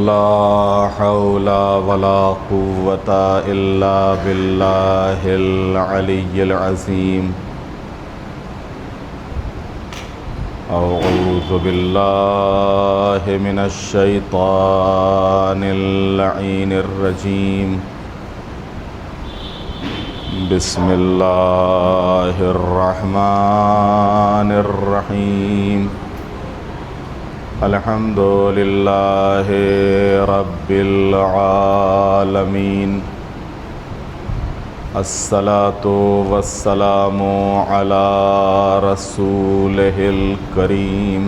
لا حول ولا قوة إلا بالله العلي العظيم أعوذ بالله من الشيطان اللعين الرجيم بسم الله الرحمن الرحيم الحمد لله رب العالمين الصلاة والسلام على رسوله الكريم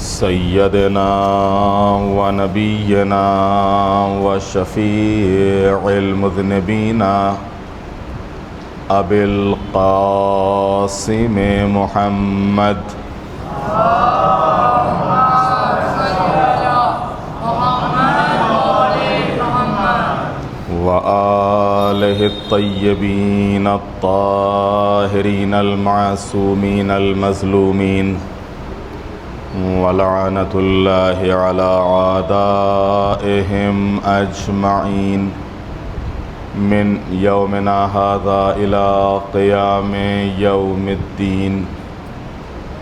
سيدنا ونبينا وشفيع المذنبين أبي القاسم محمد وآله الطيبين الطاهرين المعصومين المظلومين ولعنة الله على أعدائهم أجمعين من يومنا هذا إلى قيام يوم الدين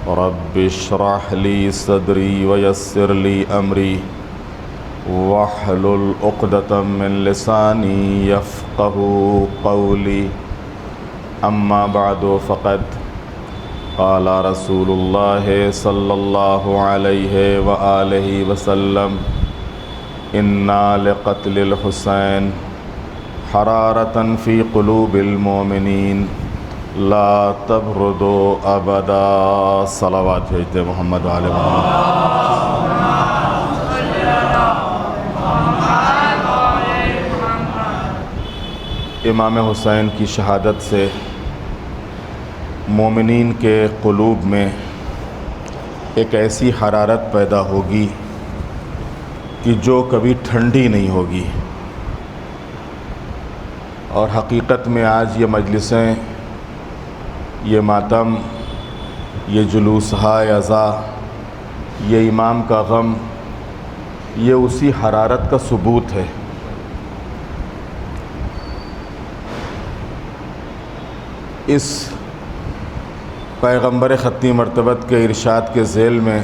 رب اشرح لي صدري ويسر لي أمري واحلل عقدة من لساني يفقهوا قولي أما بعد فقد قال رسول الله صلى الله عليه وآله وسلم إن لقتل الحسين حرارة في قلوب المؤمنين لا تبردوا أبدا صلوات بھیجتے محمد وآل محمد. امام حسین کی شہادت سے مومنین کے قلوب میں ایک ایسی حرارت پیدا ہوگی کہ جو کبھی ٹھنڈی نہیں ہوگی. اور حقیقت میں آج یہ مجلسیں، یہ ماتم، یہ جلوسہائے عزا، یہ امام کا غم، یہ اسی حرارت کا ثبوت ہے. اس پیغمبر ختمی مرتبت کے ارشاد کے ذیل میں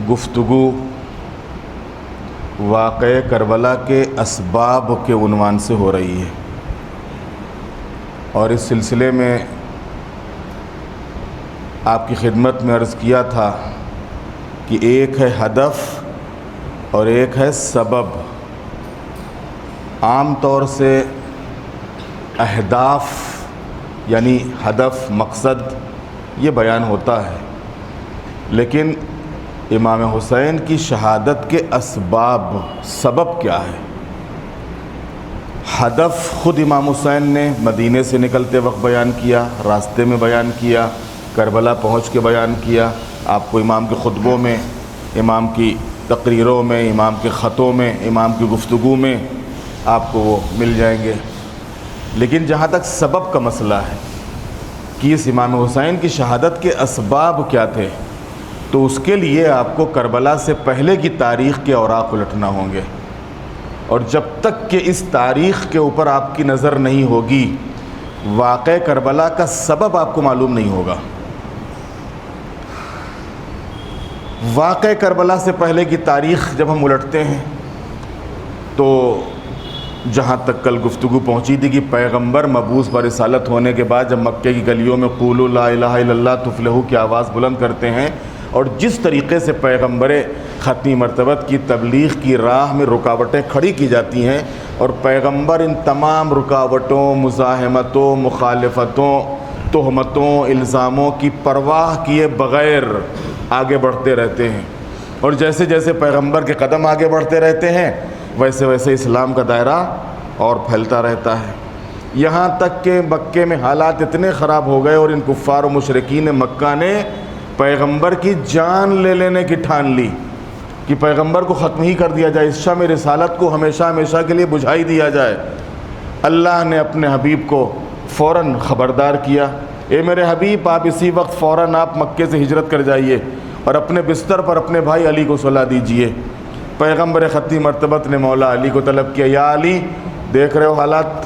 گفتگو واقعہ کربلا کے اسباب کے عنوان سے ہو رہی ہے، اور اس سلسلے میں آپ کی خدمت میں عرض کیا تھا کہ ایک ہے ہدف اور ایک ہے سبب. عام طور سے اہداف یعنی ہدف، مقصد یہ بیان ہوتا ہے، لیکن امام حسین کی شہادت کے اسباب، سبب کیا ہے؟ ہدف خود امام حسین نے مدینے سے نکلتے وقت بیان کیا، راستے میں بیان کیا، کربلا پہنچ کے بیان کیا. آپ کو امام کے خطبوں میں، امام کی تقریروں میں، امام کے خطوں میں، امام کی گفتگو میں آپ کو وہ مل جائیں گے. لیکن جہاں تک سبب کا مسئلہ ہے کہ اس امام حسین کی شہادت کے اسباب کیا تھے، تو اس کے لیے آپ کو کربلا سے پہلے کی تاریخ کے اوراق الٹنا ہوں گے. اور جب تک کہ اس تاریخ کے اوپر آپ کی نظر نہیں ہوگی، واقع کربلا کا سبب آپ کو معلوم نہیں ہوگا. واقع کربلا سے پہلے کی تاریخ جب ہم الٹتے ہیں تو جہاں تک کل گفتگو پہنچی تھی کہ پیغمبر مبعوث برسالت ہونے کے بعد جب مکے کی گلیوں میں قولوا لا الہ الا اللہ تفلحوا کی آواز بلند کرتے ہیں، اور جس طریقے سے پیغمبر ختمی مرتبت کی تبلیغ کی راہ میں رکاوٹیں کھڑی کی جاتی ہیں، اور پیغمبر ان تمام رکاوٹوں، مزاحمتوں، مخالفتوں، تہمتوں، الزاموں کی پرواہ کیے بغیر آگے بڑھتے رہتے ہیں. اور جیسے جیسے پیغمبر کے قدم آگے بڑھتے رہتے ہیں، ویسے ویسے اسلام کا دائرہ اور پھیلتا رہتا ہے. یہاں تک کہ مکے میں حالات اتنے خراب ہو گئے اور ان کفار و مشرکین مکہ نے پیغمبر کی جان لے لینے کی ٹھان لی کہ پیغمبر کو ختم ہی کر دیا جائے، اس شمع رسالت کو ہمیشہ ہمیشہ کے لیے بجھائی دیا جائے۔ اللہ نے اپنے حبیب کو فوراً خبردار کیا، اے میرے حبیب آپ اسی وقت فوراً آپ مکے سے ہجرت کر جائیے اور اپنے بستر پر اپنے بھائی علی کو سلا دیجئے۔ پیغمبر خطی مرتبت نے مولا علی کو طلب کیا، یا علی دیکھ رہے ہو حالات،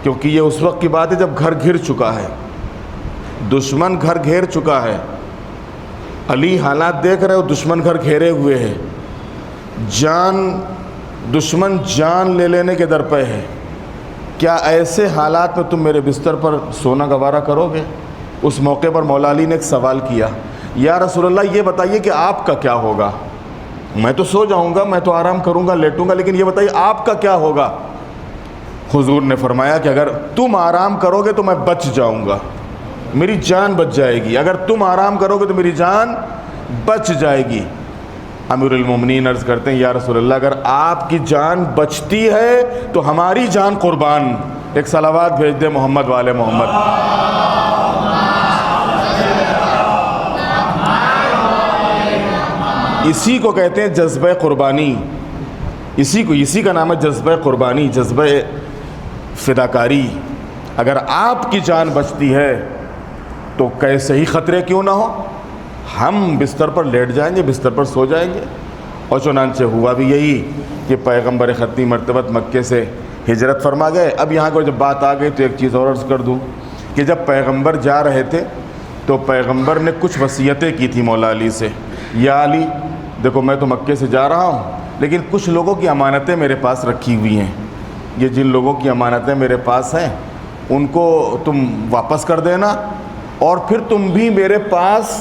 کیونکہ یہ اس وقت کی بات ہے جب گھر گھر چکا ہے، دشمن گھر گھیر چکا ہے۔ علی حالات دیکھ رہے ہو، دشمن گھر گھیرے ہوئے ہے، دشمن جان لے لینے کے در پہ ہے، کیا ایسے حالات میں تم میرے بستر پر سونا گوارا کرو گے؟ اس موقع پر مولا علی نے ایک سوال کیا، یا رسول اللہ یہ بتائیے کہ آپ کا کیا ہوگا؟ میں تو سو جاؤں گا، میں تو آرام کروں گا، لیٹوں گا، لیکن یہ بتائیے آپ کا کیا ہوگا؟ حضور نے فرمایا کہ اگر تم آرام کرو گے تو میں بچ جاؤں گا، میری جان بچ جائے گی، اگر تم آرام کرو گے تو میری جان بچ جائے گی۔ امیر المومنین عرض کرتے ہیں، یا رسول اللہ اگر آپ کی جان بچتی ہے تو ہماری جان قربان۔ ایک صلوات بھیج دے محمد والے محمد۔ اسی کو کہتے ہیں جذبہ قربانی، اسی کا نام ہے جذبہ قربانی، جذبہ فداکاری۔ اگر آپ کی جان بچتی ہے تو کیسے ہی خطرے کیوں نہ ہو، ہم بستر پر لیٹ جائیں گے، بستر پر سو جائیں گے۔ اور چنانچہ ہوا بھی یہی کہ پیغمبر خطی مرتبت مکے سے ہجرت فرما گئے۔ اب یہاں کو جب بات آ گئی تو ایک چیز اور عرض کر دوں کہ جب پیغمبر جا رہے تھے تو پیغمبر نے کچھ وصیتیں کی تھی مولا علی سے، یا علی دیکھو میں تو مکے سے جا رہا ہوں لیکن کچھ لوگوں کی امانتیں میرے پاس رکھی ہوئی ہیں، یہ جن لوگوں کی امانتیں میرے پاس ہیں ان کو تم واپس کر دینا، اور پھر تم بھی میرے پاس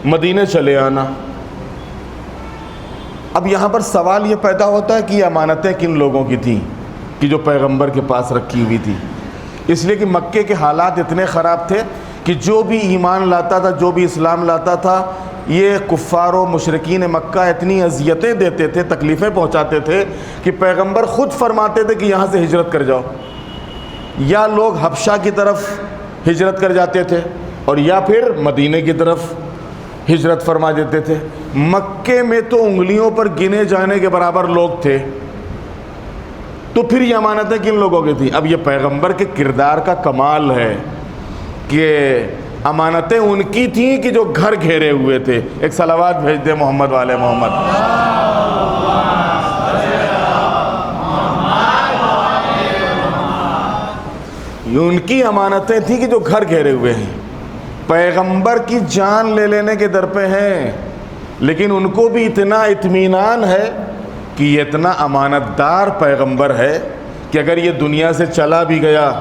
مدینے چلے آنا۔ اب یہاں پر سوال یہ پیدا ہوتا ہے کہ یہ امانتیں کن لوگوں کی تھیں کہ جو پیغمبر کے پاس رکھی ہوئی تھی؟ اس لیے کہ مکے کے حالات اتنے خراب تھے کہ جو بھی ایمان لاتا تھا، جو بھی اسلام لاتا تھا، یہ کفار و مشرکین مکہ اتنی اذیتیں دیتے تھے، تکلیفیں پہنچاتے تھے کہ پیغمبر خود فرماتے تھے کہ یہاں سے ہجرت کر جاؤ، یا لوگ حبشہ کی طرف ہجرت کر جاتے تھے اور یا پھر مدینے کی طرف ہجرت فرما دیتے تھے۔ مکے میں تو انگلیوں پر گنے جانے کے برابر لوگ تھے، تو پھر یہ امانتیں کن لوگوں کی تھیں؟ اب یہ پیغمبر کے کردار کا کمال ہے کہ امانتیں ان کی تھیں کہ جو گھر گھیرے ہوئے تھے۔ ایک صلوات بھیج دے محمد والے محمد۔ یہ ان کی امانتیں تھیں کہ جو گھر گھیرے ہوئے ہیں، پیغمبر کی جان لے لینے کے در پہ ہیں، لیکن ان کو بھی اتنا اطمینان ہے کہ یہ اتنا امانت دار پیغمبر ہے کہ اگر یہ دنیا سے چلا بھی گیا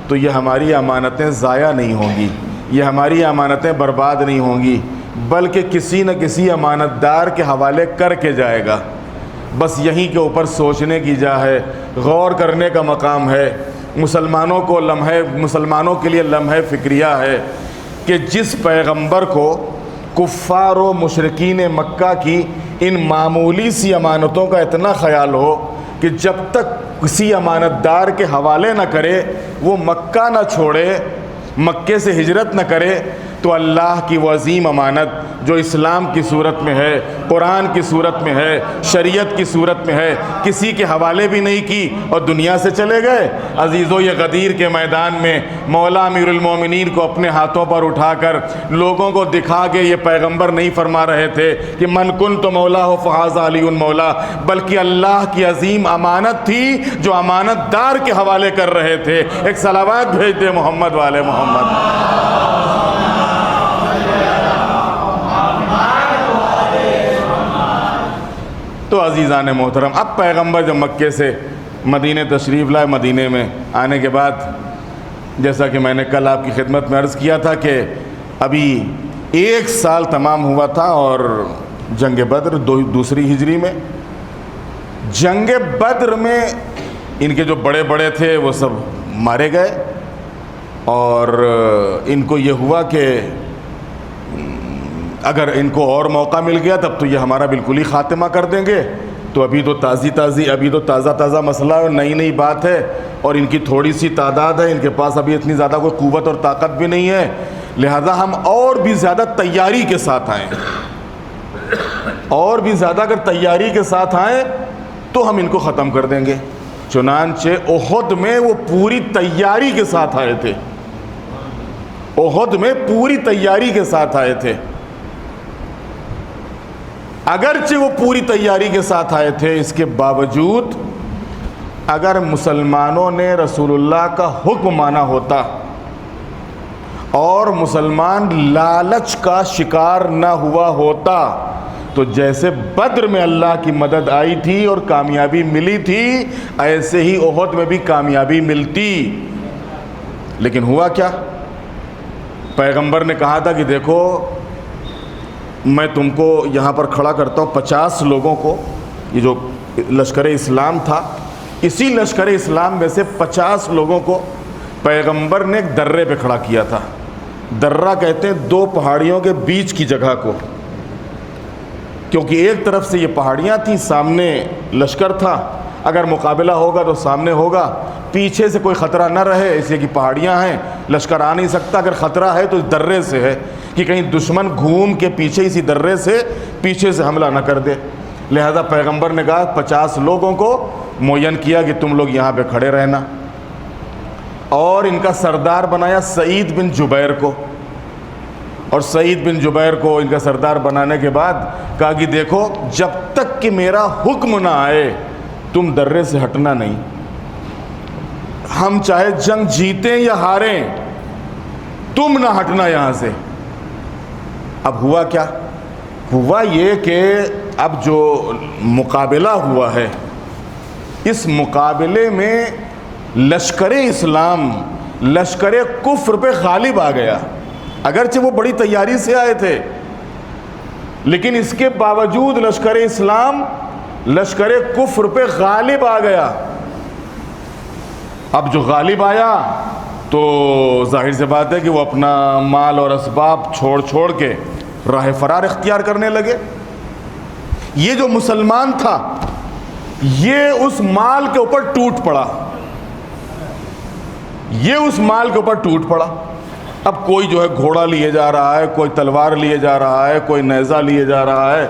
تو یہ ہماری امانتیں ضائع نہیں ہوں گی، یہ ہماری امانتیں برباد نہیں ہوں گی، بلکہ کسی نہ کسی امانت دار کے حوالے کر کے جائے گا۔ بس یہیں کے اوپر سوچنے کی جا ہے، غور کرنے کا مقام ہے۔ مسلمانوں کے لیے لمحہ فکریہ ہے کہ جس پیغمبر کو کفار و مشرکین مکہ کی ان معمولی سی امانتوں کا اتنا خیال ہو کہ جب تک کسی امانت دار کے حوالے نہ کرے وہ مکہ نہ چھوڑے، مکے سے ہجرت نہ کرے، تو اللہ کی وہ عظیم امانت جو اسلام کی صورت میں ہے، قرآن کی صورت میں ہے، شریعت کی صورت میں ہے، کسی کے حوالے بھی نہیں کی اور دنیا سے چلے گئے۔ عزیزو، یہ غدیر کے میدان میں مولا امیر المومنین کو اپنے ہاتھوں پر اٹھا کر لوگوں کو دکھا کے یہ پیغمبر نہیں فرما رہے تھے کہ من کنت مولا ہو فہذا علی مولا، بلکہ اللہ کی عظیم امانت تھی جو امانت دار کے حوالے کر رہے تھے۔ ایک صلوات بھیج دے محمد والے محمد۔ تو عزیزان محترم، اب پیغمبر جب مکے سے مدینے تشریف لائے، مدینے میں آنے کے بعد جیسا کہ میں نے کل آپ کی خدمت میں عرض کیا تھا کہ ابھی 1 سال تمام ہوا تھا، اور جنگ بدر دوسری ہجری میں، جنگ بدر میں ان کے جو بڑے بڑے تھے وہ سب مارے گئے، اور ان کو یہ ہوا کہ اگر ان کو اور موقع مل گیا تب تو یہ ہمارا بالکل ہی خاتمہ کر دیں گے۔ تو ابھی تو تازہ مسئلہ ہے، نئی بات ہے، اور ان کی تھوڑی سی تعداد ہے، ان کے پاس ابھی اتنی زیادہ کوئی قوت اور طاقت بھی نہیں ہے، لہذا ہم اور بھی زیادہ تیاری کے ساتھ آئیں، اور بھی زیادہ اگر تیاری کے ساتھ آئیں تو ہم ان کو ختم کر دیں گے۔ چنانچہ احد میں وہ پوری تیاری کے ساتھ آئے تھے، احد میں پوری تیاری کے ساتھ آئے تھے۔ اگرچہ وہ پوری تیاری کے ساتھ آئے تھے، اس کے باوجود اگر مسلمانوں نے رسول اللہ کا حکم مانا ہوتا اور مسلمان لالچ کا شکار نہ ہوا ہوتا تو جیسے بدر میں اللہ کی مدد آئی تھی اور کامیابی ملی تھی، ایسے ہی احد میں بھی کامیابی ملتی۔ لیکن ہوا کیا؟ پیغمبر نے کہا تھا کہ دیکھو میں تم کو یہاں پر کھڑا کرتا ہوں 50 لوگوں کو، یہ جو لشکر اسلام تھا، اسی لشکر اسلام میں سے 50 لوگوں کو پیغمبر نے ایک درے پہ کھڑا کیا تھا۔ درہ کہتے ہیں دو پہاڑیوں کے بیچ کی جگہ کو، کیونکہ ایک طرف سے یہ پہاڑیاں تھیں، سامنے لشکر تھا، اگر مقابلہ ہوگا تو سامنے ہوگا، پیچھے سے کوئی خطرہ نہ رہے، اس لیے کہ پہاڑیاں ہیں، لشکر آ نہیں سکتا، اگر خطرہ ہے تو اس درے سے ہے کہ کہیں دشمن گھوم کے پیچھے اسی درے سے پیچھے سے حملہ نہ کر دے۔ لہذا پیغمبر نے کہا 50 لوگوں کو معین کیا کہ تم لوگ یہاں پہ کھڑے رہنا، اور ان کا سردار بنایا سعید بن جبیر کو، اور سعید بن جبیر کو ان کا سردار بنانے کے بعد کہا کہ دیکھو جب تک کہ میرا حکم نہ آئے تم درے سے ہٹنا نہیں، ہم چاہے جنگ جیتیں یا ہاریں تم نہ ہٹنا یہاں سے۔ اب ہوا کیا؟ ہوا یہ کہ اب جو مقابلہ ہوا ہے، اس مقابلے میں لشکر اسلام لشکر کفر پہ غالب آ گیا۔ اگرچہ وہ بڑی تیاری سے آئے تھے، لیکن اس کے باوجود لشکر اسلام لشکر کفر پہ غالب آ گیا۔ اب جو غالب آیا تو ظاہر سی بات ہے کہ وہ اپنا مال اور اسباب چھوڑ کے راہ فرار اختیار کرنے لگے۔ یہ جو مسلمان تھا یہ اس مال کے اوپر ٹوٹ پڑا، یہ اس مال کے اوپر ٹوٹ پڑا۔ اب کوئی جو ہے گھوڑا لیے جا رہا ہے، کوئی تلوار لیے جا رہا ہے، کوئی نیزہ لیے جا رہا ہے،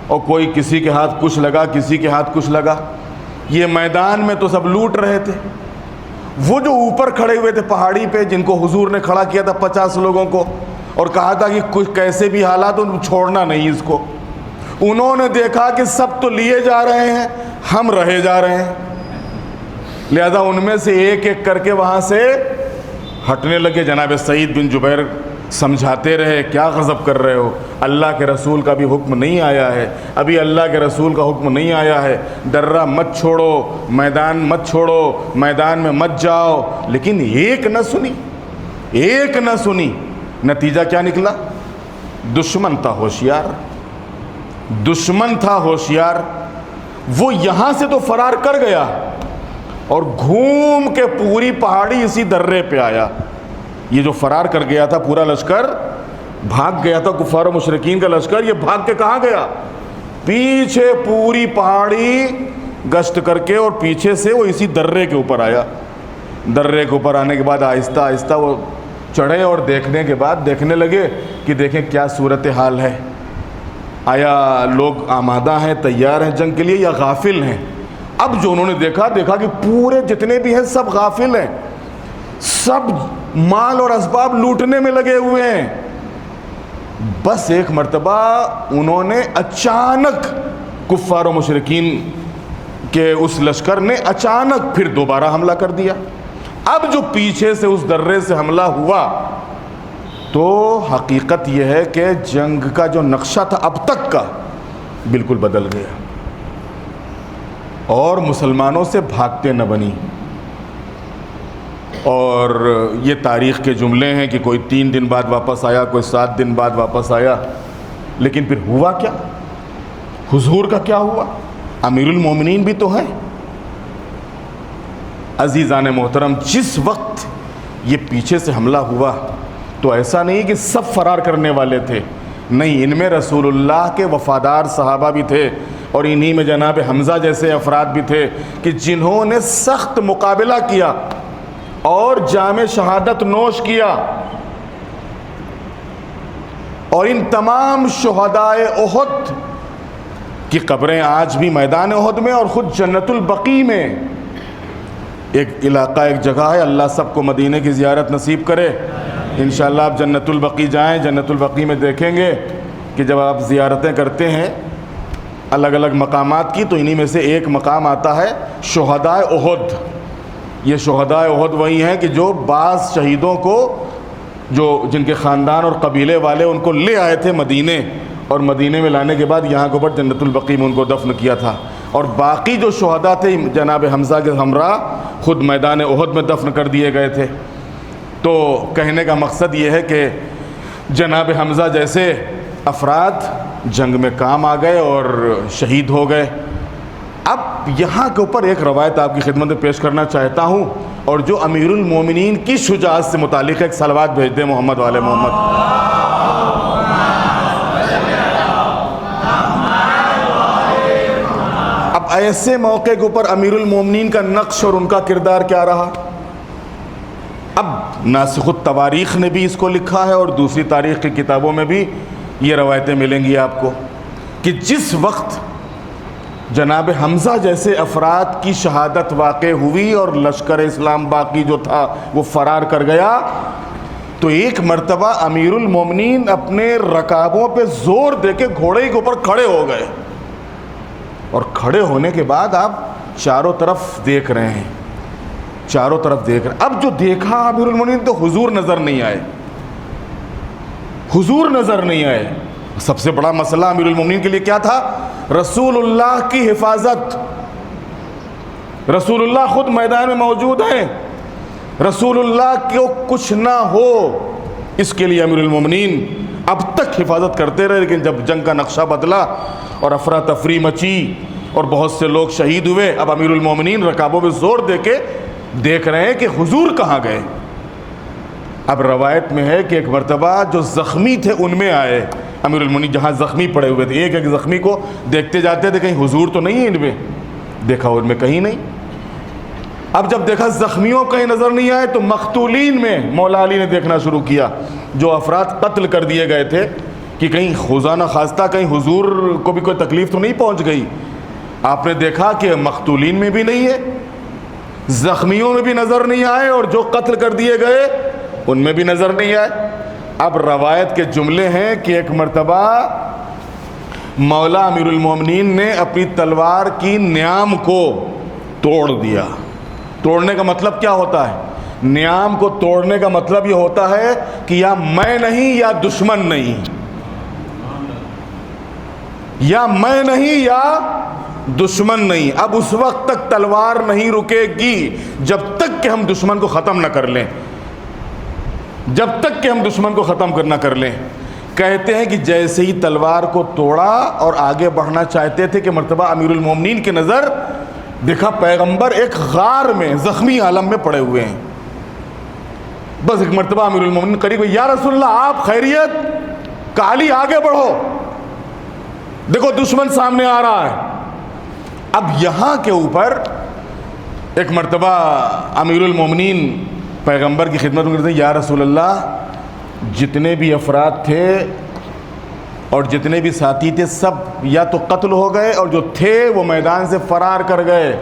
اور کوئی کسی کے ہاتھ کچھ لگا، کسی کے ہاتھ کچھ لگا۔ یہ میدان میں تو سب لوٹ رہے تھے۔ وہ جو اوپر کھڑے ہوئے تھے پہاڑی پہ، جن کو حضور نے کھڑا کیا تھا 50 لوگوں کو، اور کہا تھا کہ کچھ کیسے بھی حالات ہو چھوڑنا نہیں اس کو، انہوں نے دیکھا کہ سب تو لیے جا رہے ہیں، ہم رہے جا رہے ہیں، لہذا ان میں سے ایک ایک کر کے وہاں سے ہٹنے لگے۔ جناب سعید بن جبیر سمجھاتے رہے کیا غضب کر رہے ہو، اللہ کے رسول کا بھی حکم نہیں آیا ہے، ابھی اللہ کے رسول کا حکم نہیں آیا ہے، درہ مت چھوڑو، میدان مت چھوڑو، میدان میں مت جاؤ۔ لیکن ایک نہ سنی، ایک نہ سنی۔ نتیجہ کیا نکلا؟ دشمن تھا ہوشیار، دشمن تھا ہوشیار، وہ یہاں سے تو فرار کر گیا اور گھوم کے پوری پہاڑی اسی درے پہ آیا۔ یہ جو فرار کر گیا تھا پورا لشکر بھاگ گیا تھا، کفار و مشرکین کا لشکر، یہ بھاگ کے کہاں گیا؟ پیچھے پوری پہاڑی گشت کر کے اور پیچھے سے وہ اسی درے کے اوپر آیا۔ درے کے اوپر آنے کے بعد آہستہ آہستہ وہ چڑھے اور دیکھنے کے بعد دیکھنے لگے کہ دیکھیں کیا صورتحال ہے، آیا لوگ آمادہ ہیں، تیار ہیں جنگ کے لیے یا غافل ہیں؟ اب جو انہوں نے دیکھا کہ پورے جتنے بھی ہیں سب غافل ہیں، سب مال اور اسباب لوٹنے میں لگے ہوئے ہیں۔ بس ایک مرتبہ انہوں نے اچانک کفار و مشرکین کے اس لشکر نے اچانک پھر دوبارہ حملہ کر دیا۔ اب جو پیچھے سے اس درے سے حملہ ہوا تو حقیقت یہ ہے کہ جنگ کا جو نقشہ تھا اب تک کا بالکل بدل گیا، اور مسلمانوں سے بھاگتے نہ بنی۔ اور یہ تاریخ کے جملے ہیں کہ کوئی 3 دن بعد واپس آیا، کوئی 7 دن بعد واپس آیا، لیکن پھر ہوا کیا؟ حضور کا کیا ہوا؟ امیر المومنین بھی تو ہیں۔ عزیزان محترم، جس وقت یہ پیچھے سے حملہ ہوا تو ایسا نہیں کہ سب فرار کرنے والے تھے، نہیں، ان میں رسول اللہ کے وفادار صحابہ بھی تھے، اور انہی میں جناب حمزہ جیسے افراد بھی تھے کہ جنہوں نے سخت مقابلہ کیا اور جام شہادت نوش کیا۔ اور ان تمام شہدائے احد کی قبریں آج بھی میدان احد میں اور خود جنت البقیع میں ایک علاقہ، ایک جگہ ہے. اللہ سب کو مدینہ کی زیارت نصیب کرے. انشاءاللہ آپ جنت البقیع جائیں. جنت البقیع میں دیکھیں گے کہ جب آپ زیارتیں کرتے ہیں الگ الگ مقامات کی، تو انہی میں سے ایک مقام آتا ہے شہدائے احد. یہ شہدائے احد وہی ہیں کہ جو بعض شہیدوں کو، جو جن کے خاندان اور قبیلے والے ان کو لے آئے تھے مدینے، اور مدینے میں لانے کے بعد یہاں کے اوپر جنت البقیع میں ان کو دفن کیا تھا. اور باقی جو شہداء تھے جناب حمزہ کے ہمراہ خود میدان احد میں دفن کر دیے گئے تھے. تو کہنے کا مقصد یہ ہے کہ جناب حمزہ جیسے افراد جنگ میں کام آ گئے اور شہید ہو گئے. اب یہاں کے اوپر ایک روایت آپ کی خدمت میں پیش کرنا چاہتا ہوں، اور جو امیر المومنین کی شجاعت سے متعلق ایک صلوات بھیج دیں محمد والے محمد. اب ایسے موقع کے اوپر امیر المومنین کا نقش اور ان کا کردار کیا رہا؟ اب ناسخ التواریخ نے بھی اس کو لکھا ہے، اور دوسری تاریخ کی کتابوں میں بھی یہ روایتیں ملیں گی آپ کو، کہ جس وقت جناب حمزہ جیسے افراد کی شہادت واقع ہوئی اور لشکر اسلام باقی جو تھا وہ فرار کر گیا، تو ایک مرتبہ امیر المومنین اپنے رکابوں پہ زور دے کے گھوڑے کے اوپر کھڑے ہو گئے. اور کھڑے ہونے کے بعد آپ چاروں طرف دیکھ رہے ہیں، چاروں طرف دیکھ رہے ہیں. اب جو دیکھا امیر المومنین تو حضور نظر نہیں آئے، حضور نظر نہیں آئے. سب سے بڑا مسئلہ امیر المومنین کے لیے کیا تھا؟ رسول اللہ کی حفاظت. رسول اللہ خود میدان میں موجود ہیں، رسول اللہ کو کچھ نہ ہو، اس کے لیے امیر المومنین اب تک حفاظت کرتے رہے. لیکن جب جنگ کا نقشہ بدلا اور افراتفری مچی اور بہت سے لوگ شہید ہوئے، اب امیر المومنین رکابوں میں زور دے کے دیکھ رہے ہیں کہ حضور کہاں گئے. اب روایت میں ہے کہ ایک مرتبہ جو زخمی تھے ان میں آئے امیر المومنین، جہاں زخمی پڑے ہوئے تھے، ایک ایک زخمی کو دیکھتے جاتے تھے کہیں حضور تو نہیں ہے ان میں. دیکھا ان میں کہیں نہیں. اب جب دیکھا زخمیوں کہیں نظر نہیں آئے تو مقتولین میں مولا علی نے دیکھنا شروع کیا، جو افراد قتل کر دیے گئے تھے، کہ کہیں خدا نہ خواستہ کہیں حضور کو بھی کوئی تکلیف تو نہیں پہنچ گئی. آپ نے دیکھا کہ مقتولین میں بھی نہیں ہے، زخمیوں میں بھی نظر نہیں آئے، اور جو قتل کر دیے گئے ان میں بھی نظر نہیں آئے. اب روایت کے جملے ہیں کہ ایک مرتبہ مولا امیر المومنین نے اپنی تلوار کی نیام کو توڑ دیا. توڑنے کا مطلب کیا ہوتا ہے؟ نیام کو توڑنے کا مطلب یہ ہوتا ہے کہ یا میں نہیں یا دشمن نہیں، یا میں نہیں یا دشمن نہیں. اب اس وقت تک تلوار نہیں رکے گی جب تک کہ ہم دشمن کو ختم نہ کر لیں، جب تک کہ ہم دشمن کو ختم نہ کر لیں. کہتے ہیں کہ جیسے ہی تلوار کو توڑا اور آگے بڑھنا چاہتے تھے کہ مرتبہ امیر المومنین کی نظر دیکھا پیغمبر ایک غار میں زخمی عالم میں پڑے ہوئے ہیں. بس ایک مرتبہ امیر المومنین قریب ہوئے، یا رسول اللہ آپ خیریت؟ کہا علی آگے بڑھو، دیکھو دشمن سامنے آ رہا ہے. اب یہاں کے اوپر ایک مرتبہ امیر المومنین پیغمبر کی خدمت میں کرتے ہیں، یا رسول اللہ جتنے بھی افراد تھے اور جتنے بھی ساتھی تھے سب یا تو قتل ہو گئے، اور جو تھے وہ میدان سے فرار کر گئے.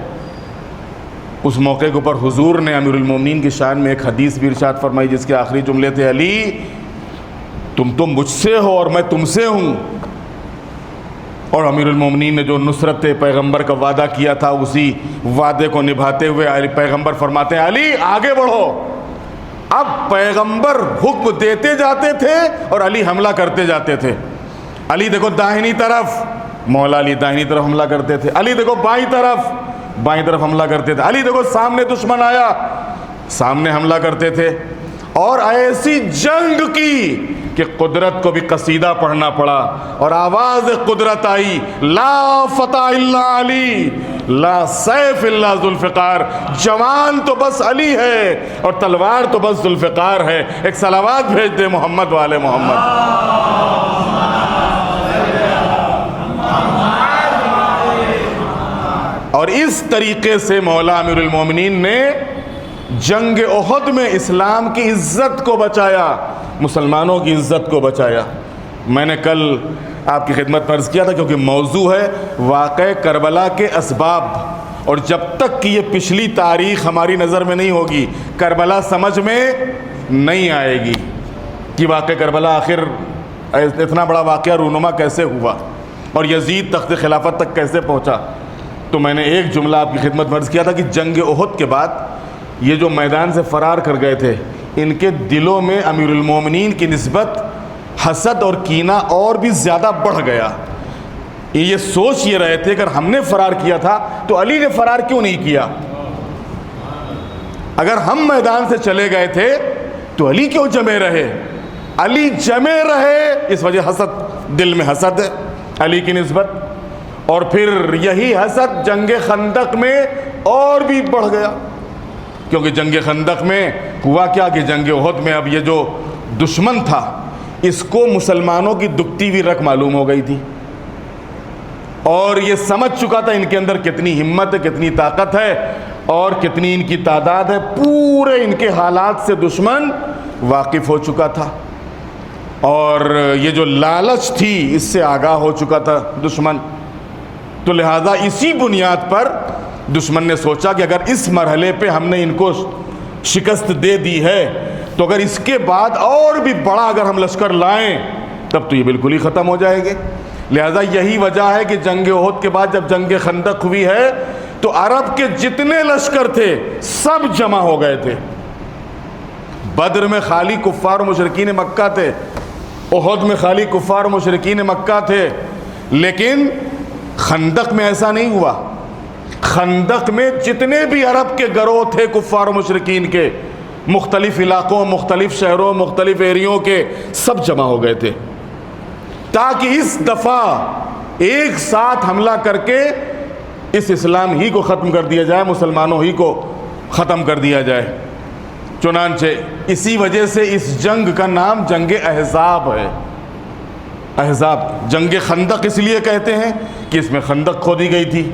اس موقع کے اوپر حضور نے امیر المومنین کی شان میں ایک حدیث بھی ارشاد فرمائی، جس کے آخری جملے تھے، علی تم تو مجھ سے ہو اور میں تم سے ہوں. اور امیر المومنین نے جو نصرت پیغمبر کا وعدہ کیا تھا اسی وعدے کو نبھاتے ہوئے پیغمبر فرماتے ہیں علی آگے بڑھو. اب پیغمبر حکم دیتے جاتے تھے اور علی حملہ کرتے جاتے تھے. علی دیکھو داہنی طرف، مولا علی داہنی طرف حملہ کرتے تھے. علی دیکھو بائیں طرف حملہ کرتے تھے. علی دیکھو سامنے دشمن آیا، سامنے حملہ کرتے تھے. اور ایسی جنگ کی کہ قدرت کو بھی قصیدہ پڑھنا پڑا اور آواز قدرت آئی، لا فتح الا علی لا سیف الا ذوالفقار. جوان تو بس علی ہے اور تلوار تو بس ذوالفقار ہے. ایک صلوات بھیج دے محمد والے محمد. اور اس طریقے سے مولا امیر المومنین نے جنگ احد میں اسلام کی عزت کو بچایا، مسلمانوں کی عزت کو بچایا. میں نے کل آپ کی خدمت میں عرض کیا تھا، کیونکہ موضوع ہے واقعہ کربلا کے اسباب، اور جب تک کہ یہ پچھلی تاریخ ہماری نظر میں نہیں ہوگی کربلا سمجھ میں نہیں آئے گی کہ واقعہ کربلا آخر اتنا بڑا واقعہ رونما کیسے ہوا اور یزید تخت خلافت تک کیسے پہنچا۔ تو میں نے ایک جملہ آپ کی خدمت میں عرض کیا تھا کہ جنگ احد کے بعد یہ جو میدان سے فرار کر گئے تھے، ان کے دلوں میں امیر المومنین کی نسبت حسد اور کینہ اور بھی زیادہ بڑھ گیا۔ یہ سوچ یہ رہے تھے اگر ہم نے فرار کیا تھا تو علی نے فرار کیوں نہیں کیا؟ اگر ہم میدان سے چلے گئے تھے تو علی کیوں جمے رہے؟ علی جمے رہے، اس وجہ حسد، دل میں حسد ہے علی کی نسبت، اور پھر یہی حسد جنگ خندق میں اور بھی بڑھ گیا، کیونکہ جنگ خندق میں ہوا کیا کہ جنگ احد میں اب یہ جو دشمن تھا اس کو مسلمانوں کی دکھتی ہوئی رکھ معلوم ہو گئی تھی، اور یہ سمجھ چکا تھا ان کے اندر کتنی ہمت ہے، کتنی طاقت ہے اور کتنی ان کی تعداد ہے۔ پورے ان کے حالات سے دشمن واقف ہو چکا تھا، اور یہ جو لالچ تھی اس سے آگاہ ہو چکا تھا دشمن۔ تو لہذا اسی بنیاد پر دشمن نے سوچا کہ اگر اس مرحلے پہ ہم نے ان کو شکست دے دی ہے تو اگر اس کے بعد اور بھی بڑا اگر ہم لشکر لائیں تب تو یہ بالکل ہی ختم ہو جائے گے۔ لہذا یہی وجہ ہے کہ جنگ احد کے بعد جب جنگ خندق ہوئی ہے تو عرب کے جتنے لشکر تھے سب جمع ہو گئے تھے۔ بدر میں خالی کفار و مشرکین مکہ تھے، احد میں خالی کفار و مشرکین مکہ تھے، لیکن خندق میں ایسا نہیں ہوا۔ خندق میں جتنے بھی عرب کے گروہ تھے کفار و مشرکین کے، مختلف علاقوں، مختلف شہروں، مختلف ایریوں کے، سب جمع ہو گئے تھے تاکہ اس دفعہ ایک ساتھ حملہ کر کے اس اسلام ہی کو ختم کر دیا جائے، مسلمانوں ہی کو ختم کر دیا جائے۔ چنانچہ اسی وجہ سے اس جنگ کا نام جنگ احزاب ہے۔ احزاب جنگ خندق اس لیے کہتے ہیں کہ اس میں خندق کھودی گئی تھی،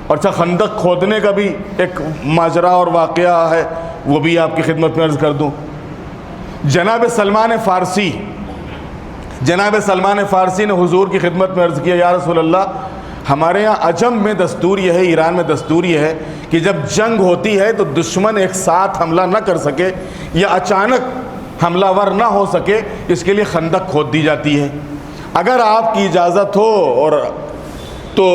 اور اچھا خندق کھودنے کا بھی ایک ماجرا اور واقعہ ہے، وہ بھی آپ کی خدمت میں عرض کر دوں۔ جناب سلمان فارسی نے حضور کی خدمت میں عرض کیا، یا رسول اللہ ہمارے یہاں عجم میں دستور یہ ہے، ایران میں دستور یہ ہے کہ جب جنگ ہوتی ہے تو دشمن ایک ساتھ حملہ نہ کر سکے یا اچانک حملہ ور نہ ہو سکے، اس کے لیے خندق کھود دی جاتی ہے۔ اگر آپ کی اجازت ہو اور تو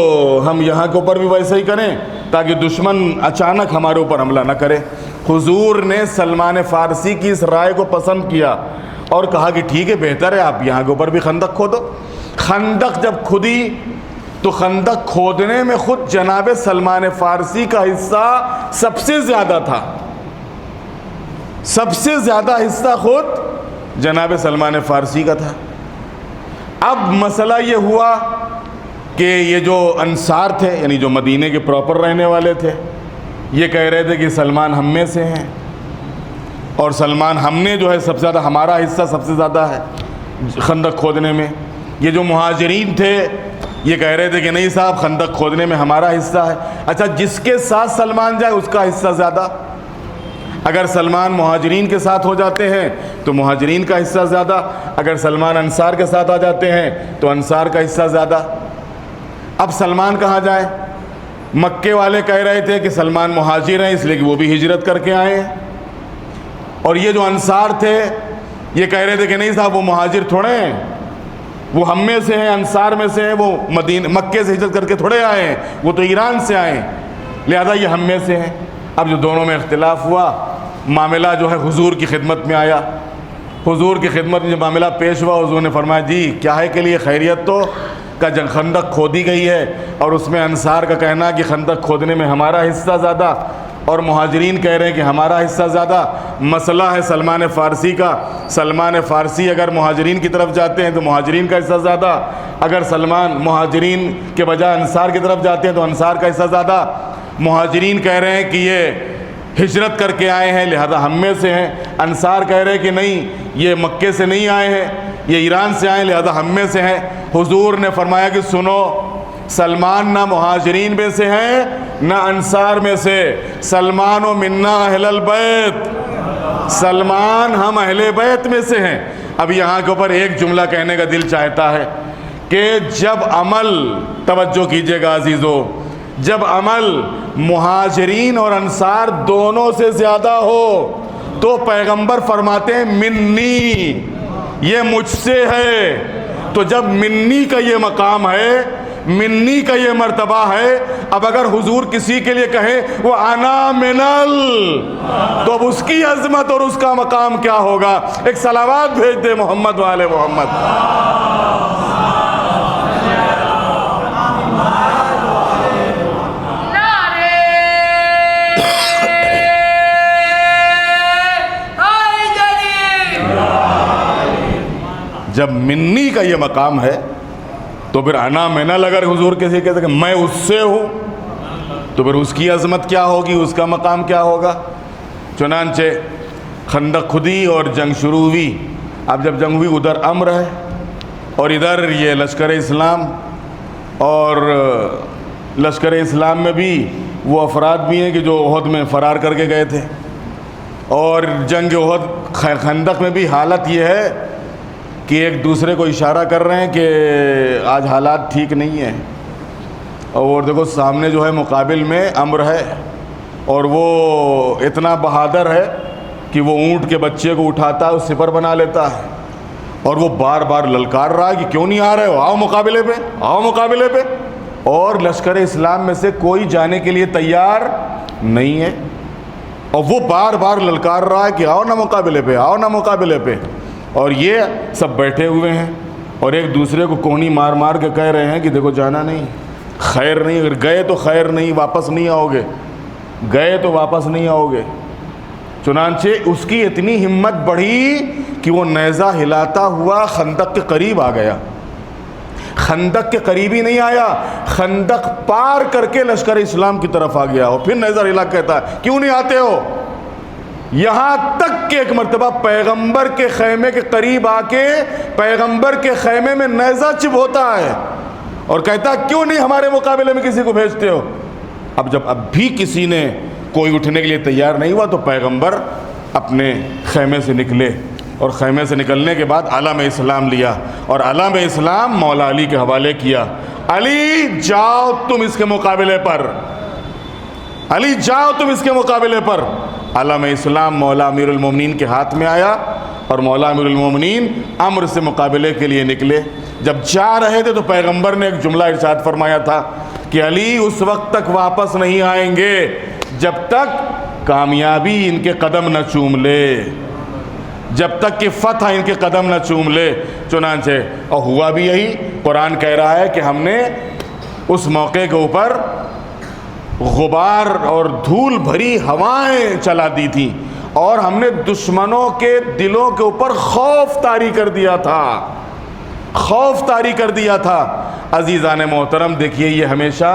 ہم یہاں کے اوپر بھی ویسے ہی کریں تاکہ دشمن اچانک ہمارے اوپر حملہ نہ کرے۔ حضور نے سلمان فارسی کی اس رائے کو پسند کیا اور کہا کہ ٹھیک ہے، بہتر ہے، آپ یہاں کے اوپر بھی خندق کھودو۔ خندق جب کھودی تو خندق کھودنے میں خود جناب سلمان فارسی کا حصہ سب سے زیادہ تھا، سب سے زیادہ حصہ خود جناب سلمان فارسی کا تھا۔ اب مسئلہ یہ ہوا کہ یہ جو انصار تھے، یعنی جو مدینے کے پراپر رہنے والے تھے، یہ کہہ رہے تھے کہ سلمان ہم میں سے ہیں، اور سلمان ہم نے جو ہے سب سے زیادہ، ہمارا حصہ سب سے زیادہ ہے خندق کھودنے میں۔ یہ جو مہاجرین تھے یہ کہہ رہے تھے کہ نہیں صاحب، خندق کھودنے میں ہمارا حصہ ہے۔ اچھا، جس کے ساتھ سلمان جائے اس کا حصہ زیادہ، اگر سلمان مہاجرین کے ساتھ ہو جاتے ہیں تو مہاجرین کا حصہ زیادہ، اگر سلمان انصار کے ساتھ آ جاتے ہیں تو انصار کا حصہ زیادہ۔ اب سلمان کہاں جائے؟ مکے والے کہہ رہے تھے کہ سلمان مہاجر ہیں اس لیے کہ وہ بھی ہجرت کر کے آئے ہیں، اور یہ جو انصار تھے یہ کہہ رہے تھے کہ نہیں صاحب، وہ مہاجر تھوڑے ہیں، وہ ہم میں سے ہیں، انصار میں سے ہیں، وہ مکے سے ہجرت کر کے تھوڑے آئے ہیں، وہ تو ایران سے آئے ہیں، لہذا یہ ہم میں سے ہیں۔ اب جو دونوں میں اختلاف ہوا، معاملہ جو ہے حضور کی خدمت میں آیا۔ حضور کی خدمت میں جب معاملہ پیش ہوا، حضور نے فرمایا جی کیا ہے کہ لیے خیریت تو کا جنگ خندق کھودی گئی ہے، اور اس میں انصار کا کہنا کہ خندق کھودنے میں ہمارا حصہ زیادہ، اور مہاجرین کہہ رہے ہیں کہ ہمارا حصہ زیادہ۔ مسئلہ ہے سلمان فارسی کا، سلمان فارسی اگر مہاجرین کی طرف جاتے ہیں تو مہاجرین کا حصہ زیادہ، اگر سلمان مہاجرین کے بجائے انصار کی طرف جاتے ہیں تو انصار کا حصہ زیادہ۔ مہاجرین کہہ رہے ہیں کہ یہ ہجرت کر کے آئے ہیں لہذا ہم میں سے ہیں، انصار کہہ رہے ہیں کہ نہیں، یہ مکے سے نہیں آئے ہیں، یہ ایران سے آئے لہذا ہم میں سے ہیں۔ حضور نے فرمایا کہ سنو، سلمان نہ مہاجرین میں سے ہیں نہ انصار میں سے، سلمان و منا اہل البیت، سلمان ہم اہل بیت میں سے ہیں۔ اب یہاں کے اوپر ایک جملہ کہنے کا دل چاہتا ہے کہ جب عمل، توجہ کیجیے گا عزیزو، جب عمل مہاجرین اور انصار دونوں سے زیادہ ہو تو پیغمبر فرماتے ہیں منی، یہ مجھ سے ہے۔ تو جب منی کا یہ مقام ہے، منی کا یہ مرتبہ ہے، اب اگر حضور کسی کے لیے کہیں وہ انا منل، تو اب اس کی عظمت اور اس کا مقام کیا ہوگا؟ ایک صلوات بھیج دے محمد والے محمد۔ جب منی کا یہ مقام ہے تو پھر انا منل اگر حضور کسی کہتے کہ میں اس سے ہوں تو پھر اس کی عظمت کیا ہوگی، اس کا مقام کیا ہوگا؟ چنانچہ خندق خودی اور جنگ شروع ہوئی۔ اب جب جنگ ہوئی ادھر امر ہے اور ادھر یہ لشکر اسلام، اور لشکر اسلام میں بھی وہ افراد بھی ہیں کہ جو احد میں فرار کر کے گئے تھے، اور جنگ احد خندق میں بھی حالت یہ ہے کہ ایک دوسرے کو اشارہ کر رہے ہیں کہ آج حالات ٹھیک نہیں ہیں، اور دیکھو سامنے جو ہے مقابل میں امر ہے، اور وہ اتنا بہادر ہے کہ وہ اونٹ کے بچے کو اٹھاتا ہے، سپر بنا لیتا ہے، اور وہ بار بار للکار رہا ہے کہ کیوں نہیں آ رہے ہو، آؤ مقابلے پہ، آؤ مقابلے پہ، اور لشکر اسلام میں سے کوئی جانے کے لیے تیار نہیں ہے، اور وہ بار بار للکار رہا ہے کہ آؤ نہ مقابلے پہ، آؤ نہ مقابلے پہ، اور یہ سب بیٹھے ہوئے ہیں اور ایک دوسرے کو کوہنی مار مار کے کہہ رہے ہیں کہ دیکھو جانا نہیں، خیر نہیں، اگر گئے تو خیر نہیں، واپس نہیں آؤ گے، گئے تو واپس نہیں آؤ گے۔ چنانچہ اس کی اتنی ہمت بڑھی کہ وہ نیزہ ہلاتا ہوا خندق کے قریب آ گیا، خندق کے قریب ہی نہیں آیا، خندق پار کر کے لشکر اسلام کی طرف آ گیا، اور پھر نیزہ ہلا کہتا ہے کیوں نہیں آتے ہو؟ یہاں تک کہ ایک مرتبہ پیغمبر کے خیمے کے قریب آ کے پیغمبر کے خیمے میں نیزہ چبھ ہوتا ہے اور کہتا کیوں نہیں ہمارے مقابلے میں کسی کو بھیجتے ہو؟ اب جب بھی کسی نے کوئی اٹھنے کے لیے تیار نہیں ہوا تو پیغمبر اپنے خیمے سے نکلے، اور خیمے سے نکلنے کے بعد علم اسلام لیا اور علم اسلام مولا علی کے حوالے کیا، علی جاؤ تم اس کے مقابلے پر، علی جاؤ تم اس کے مقابلے پر۔ علم اسلام مولا امیر المومنین کے ہاتھ میں آیا اور مولا امیر المومنین امر سے مقابلے کے لیے نکلے۔ جب جا رہے تھے تو پیغمبر نے ایک جملہ ارشاد فرمایا تھا کہ علی اس وقت تک واپس نہیں آئیں گے جب تک کامیابی ان کے قدم نہ چوم لے، جب تک کہ فتح ان کے قدم نہ چوم لے۔ چنانچہ اور ہوا بھی یہی، قرآن کہہ رہا ہے کہ ہم نے اس موقع کے اوپر غبار اور دھول بھری ہوائیں چلا دی تھیں اور ہم نے دشمنوں کے دلوں کے اوپر خوف طاری کر دیا تھا، خوف طاری کر دیا تھا۔ عزیزان محترم دیکھیے، یہ ہمیشہ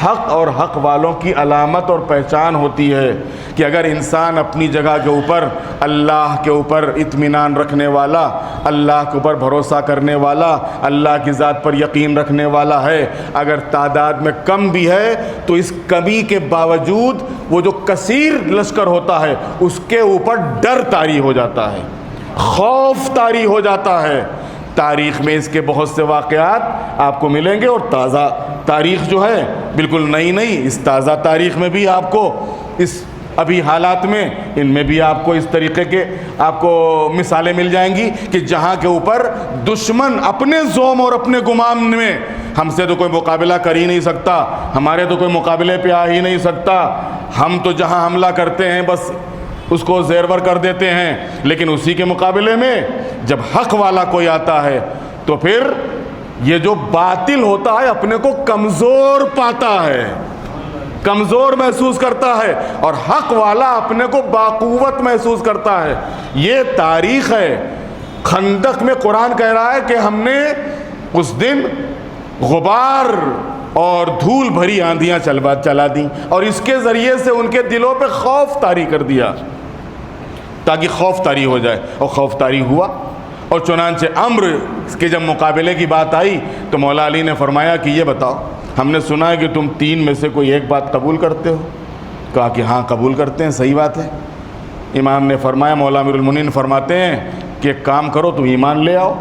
حق اور حق والوں کی علامت اور پہچان ہوتی ہے کہ اگر انسان اپنی جگہ کے اوپر اللہ کے اوپر اطمینان رکھنے والا، اللہ کے اوپر بھروسہ کرنے والا، اللہ کی ذات پر یقین رکھنے والا ہے، اگر تعداد میں کم بھی ہے تو اس کمی کے باوجود وہ جو کثیر لشکر ہوتا ہے اس کے اوپر ڈر طاری ہو جاتا ہے، خوف طاری ہو جاتا ہے۔ تاریخ میں اس کے بہت سے واقعات آپ کو ملیں گے، اور تازہ تاریخ جو ہے بالکل نئی نئی، اس تازہ تاریخ میں بھی آپ کو اس ابھی حالات میں ان میں بھی آپ کو اس طریقے کے آپ کو مثالیں مل جائیں گی کہ جہاں کے اوپر دشمن اپنے زوم اور اپنے گمان میں ہم سے تو کوئی مقابلہ کر ہی نہیں سکتا، ہمارے تو کوئی مقابلے پہ آ ہی نہیں سکتا، ہم تو جہاں حملہ کرتے ہیں بس اس کو زیرور کر دیتے ہیں، لیکن اسی کے مقابلے میں جب حق والا کوئی آتا ہے تو پھر یہ جو باطل ہوتا ہے اپنے کو کمزور پاتا ہے، کمزور محسوس کرتا ہے، اور حق والا اپنے کو باقوت محسوس کرتا ہے۔ یہ تاریخ ہے۔ خندق میں قرآن کہہ رہا ہے کہ ہم نے اس دن غبار اور دھول بھری آندیاں چلا دیں اور اس کے ذریعے سے ان کے دلوں پہ خوف طاری کر دیا تاکہ خوف طاری ہو جائے، اور خوف طاری ہوا۔ اور چنانچہ امر کے جب مقابلے کی بات آئی تو مولا علی نے فرمایا کہ یہ بتاؤ، ہم نے سنا ہے کہ تم تین میں سے کوئی ایک بات قبول کرتے ہو؟ کہا کہ ہاں قبول کرتے ہیں، صحیح بات ہے۔ امام نے فرمایا، مولا امیر المومنین فرماتے ہیں کہ ایک کام کرو تم ایمان لے آؤ.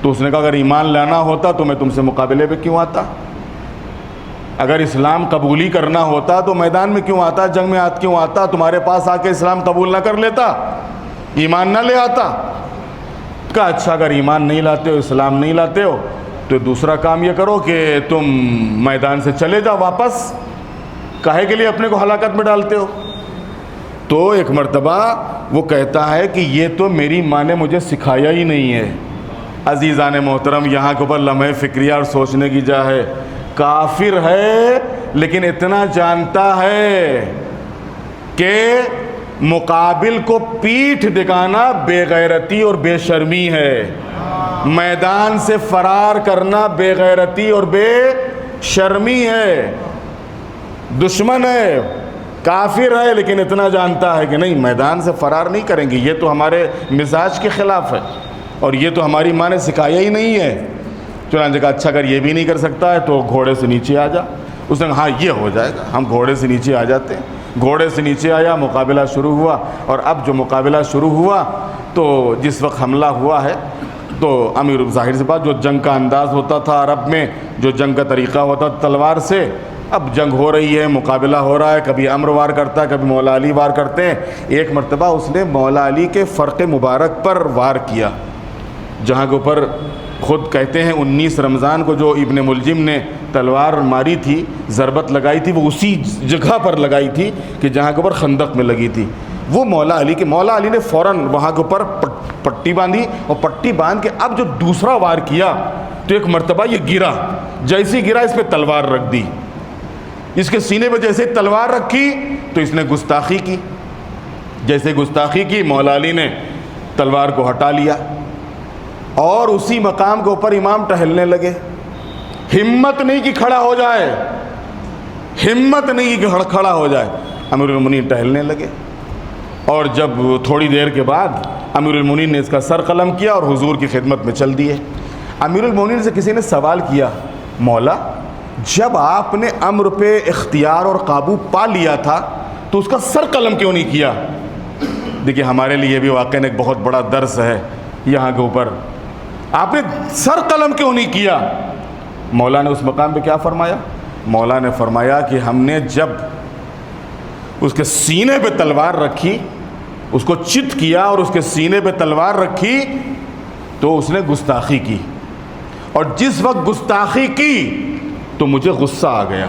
تو اس نے کہا اگر ایمان لانا ہوتا تو میں تم سے مقابلے پہ کیوں آتا؟ اگر اسلام قبولی کرنا ہوتا تو میدان میں کیوں آتا؟ جنگ میں کیوں آتا؟ تمہارے پاس آ کے اسلام قبول نہ کر لیتا؟ ایمان نہ لے آتا؟ کہا اچھا اگر ایمان نہیں لاتے ہو، اسلام نہیں لاتے ہو، تو دوسرا کام یہ کرو کہ تم میدان سے چلے جاؤ واپس. کاہے کے لیے اپنے کو ہلاکت میں ڈالتے ہو؟ تو ایک مرتبہ وہ کہتا ہے کہ یہ تو میری ماں نے مجھے سکھایا ہی نہیں ہے. عزیزان محترم، یہاں کے اوپر لمحہ فکریہ اور سوچنے کی جا ہے. کافر ہے لیکن اتنا جانتا ہے کہ مقابل کو پیٹھ دکھانا بے غیرتی اور بے شرمی ہے. میدان سے فرار کرنا بے غیرتی اور بے شرمی ہے. دشمن ہے، کافر ہے، لیکن اتنا جانتا ہے کہ نہیں، میدان سے فرار نہیں کریں گے، یہ تو ہمارے مزاج کے خلاف ہے اور یہ تو ہماری ماں نے سکھایا ہی نہیں ہے. چنانچہ کہا اچھا اگر یہ بھی نہیں کر سکتا ہے تو گھوڑے سے نیچے آ جا. اس نے کہا ہاں یہ ہو جائے گا، ہم گھوڑے سے نیچے آ جاتے ہیں. گھوڑے سے نیچے آیا، مقابلہ شروع ہوا. اور اب جو مقابلہ شروع ہوا تو جس وقت حملہ ہوا ہے تو امیر، ظاہر سی بات، جو جنگ کا انداز ہوتا تھا عرب میں، جو جنگ کا طریقہ ہوتا تھا تلوار سے، اب جنگ ہو رہی ہے، مقابلہ ہو رہا ہے. کبھی امر وار کرتا ہے، کبھی مولا علی وار کرتے ہیں. ایک مرتبہ اس نے مولا علی کے فرق مبارک پر وار کیا، جہاں کے اوپر خود کہتے ہیں 19 رمضان کو جو ابن ملجم نے تلوار ماری تھی، ضربت لگائی تھی، وہ اسی جگہ پر لگائی تھی کہ جہاں کے اوپر خندق میں لگی تھی. وہ مولا علی نے فوراً وہاں کے اوپر پٹی باندھی، اور پٹی باندھ کے اب جو دوسرا وار کیا تو ایک مرتبہ یہ گرا. جیسی گرا اس پہ تلوار رکھ دی. اس کے سینے پہ جیسے تلوار رکھی تو اس نے گستاخی کی. جیسے گستاخی کی، مولا علی نے تلوار کو ہٹا لیا اور اسی مقام کے اوپر امام ٹہلنے لگے. ہمت نہیں کہ کھڑا ہو جائے، ہمت نہیں کہ کھڑا ہو جائے. امیر المومنین ٹہلنے لگے اور جب تھوڑی دیر کے بعد امیر المومنین نے اس کا سر قلم کیا اور حضور کی خدمت میں چل دیے. امیر المومنین سے کسی نے سوال کیا، مولا جب آپ نے امر پہ اختیار اور قابو پا لیا تھا تو اس کا سر قلم کیوں نہیں کیا؟ دیکھیے ہمارے لیے بھی واقعاً ایک بہت بڑا درس ہے یہاں کے اوپر. آپ نے سر قلم کیوں نہیں کیا؟ مولا نے اس مقام پہ کیا فرمایا؟ مولا نے فرمایا کہ ہم نے جب اس کے سینے پہ تلوار رکھی، اس کو چت کیا اور اس کے سینے پہ تلوار رکھی تو اس نے گستاخی کی، اور جس وقت گستاخی کی تو مجھے غصہ آ گیا.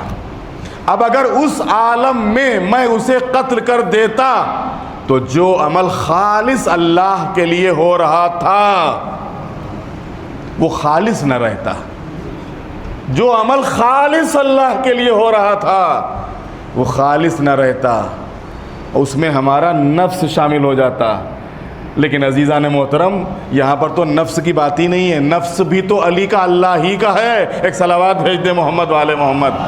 اب اگر اس عالم میں اسے قتل کر دیتا تو جو عمل خالص اللہ کے لیے ہو رہا تھا وہ خالص نہ رہتا. جو عمل خالص اللہ کے لیے ہو رہا تھا وہ خالص نہ رہتا، اس میں ہمارا نفس شامل ہو جاتا. لیکن عزیزان محترم، یہاں پر تو نفس کی بات ہی نہیں ہے. نفس بھی تو علی کا، اللہ ہی کا ہے. ایک صلوات بھیج دے محمد والے محمد.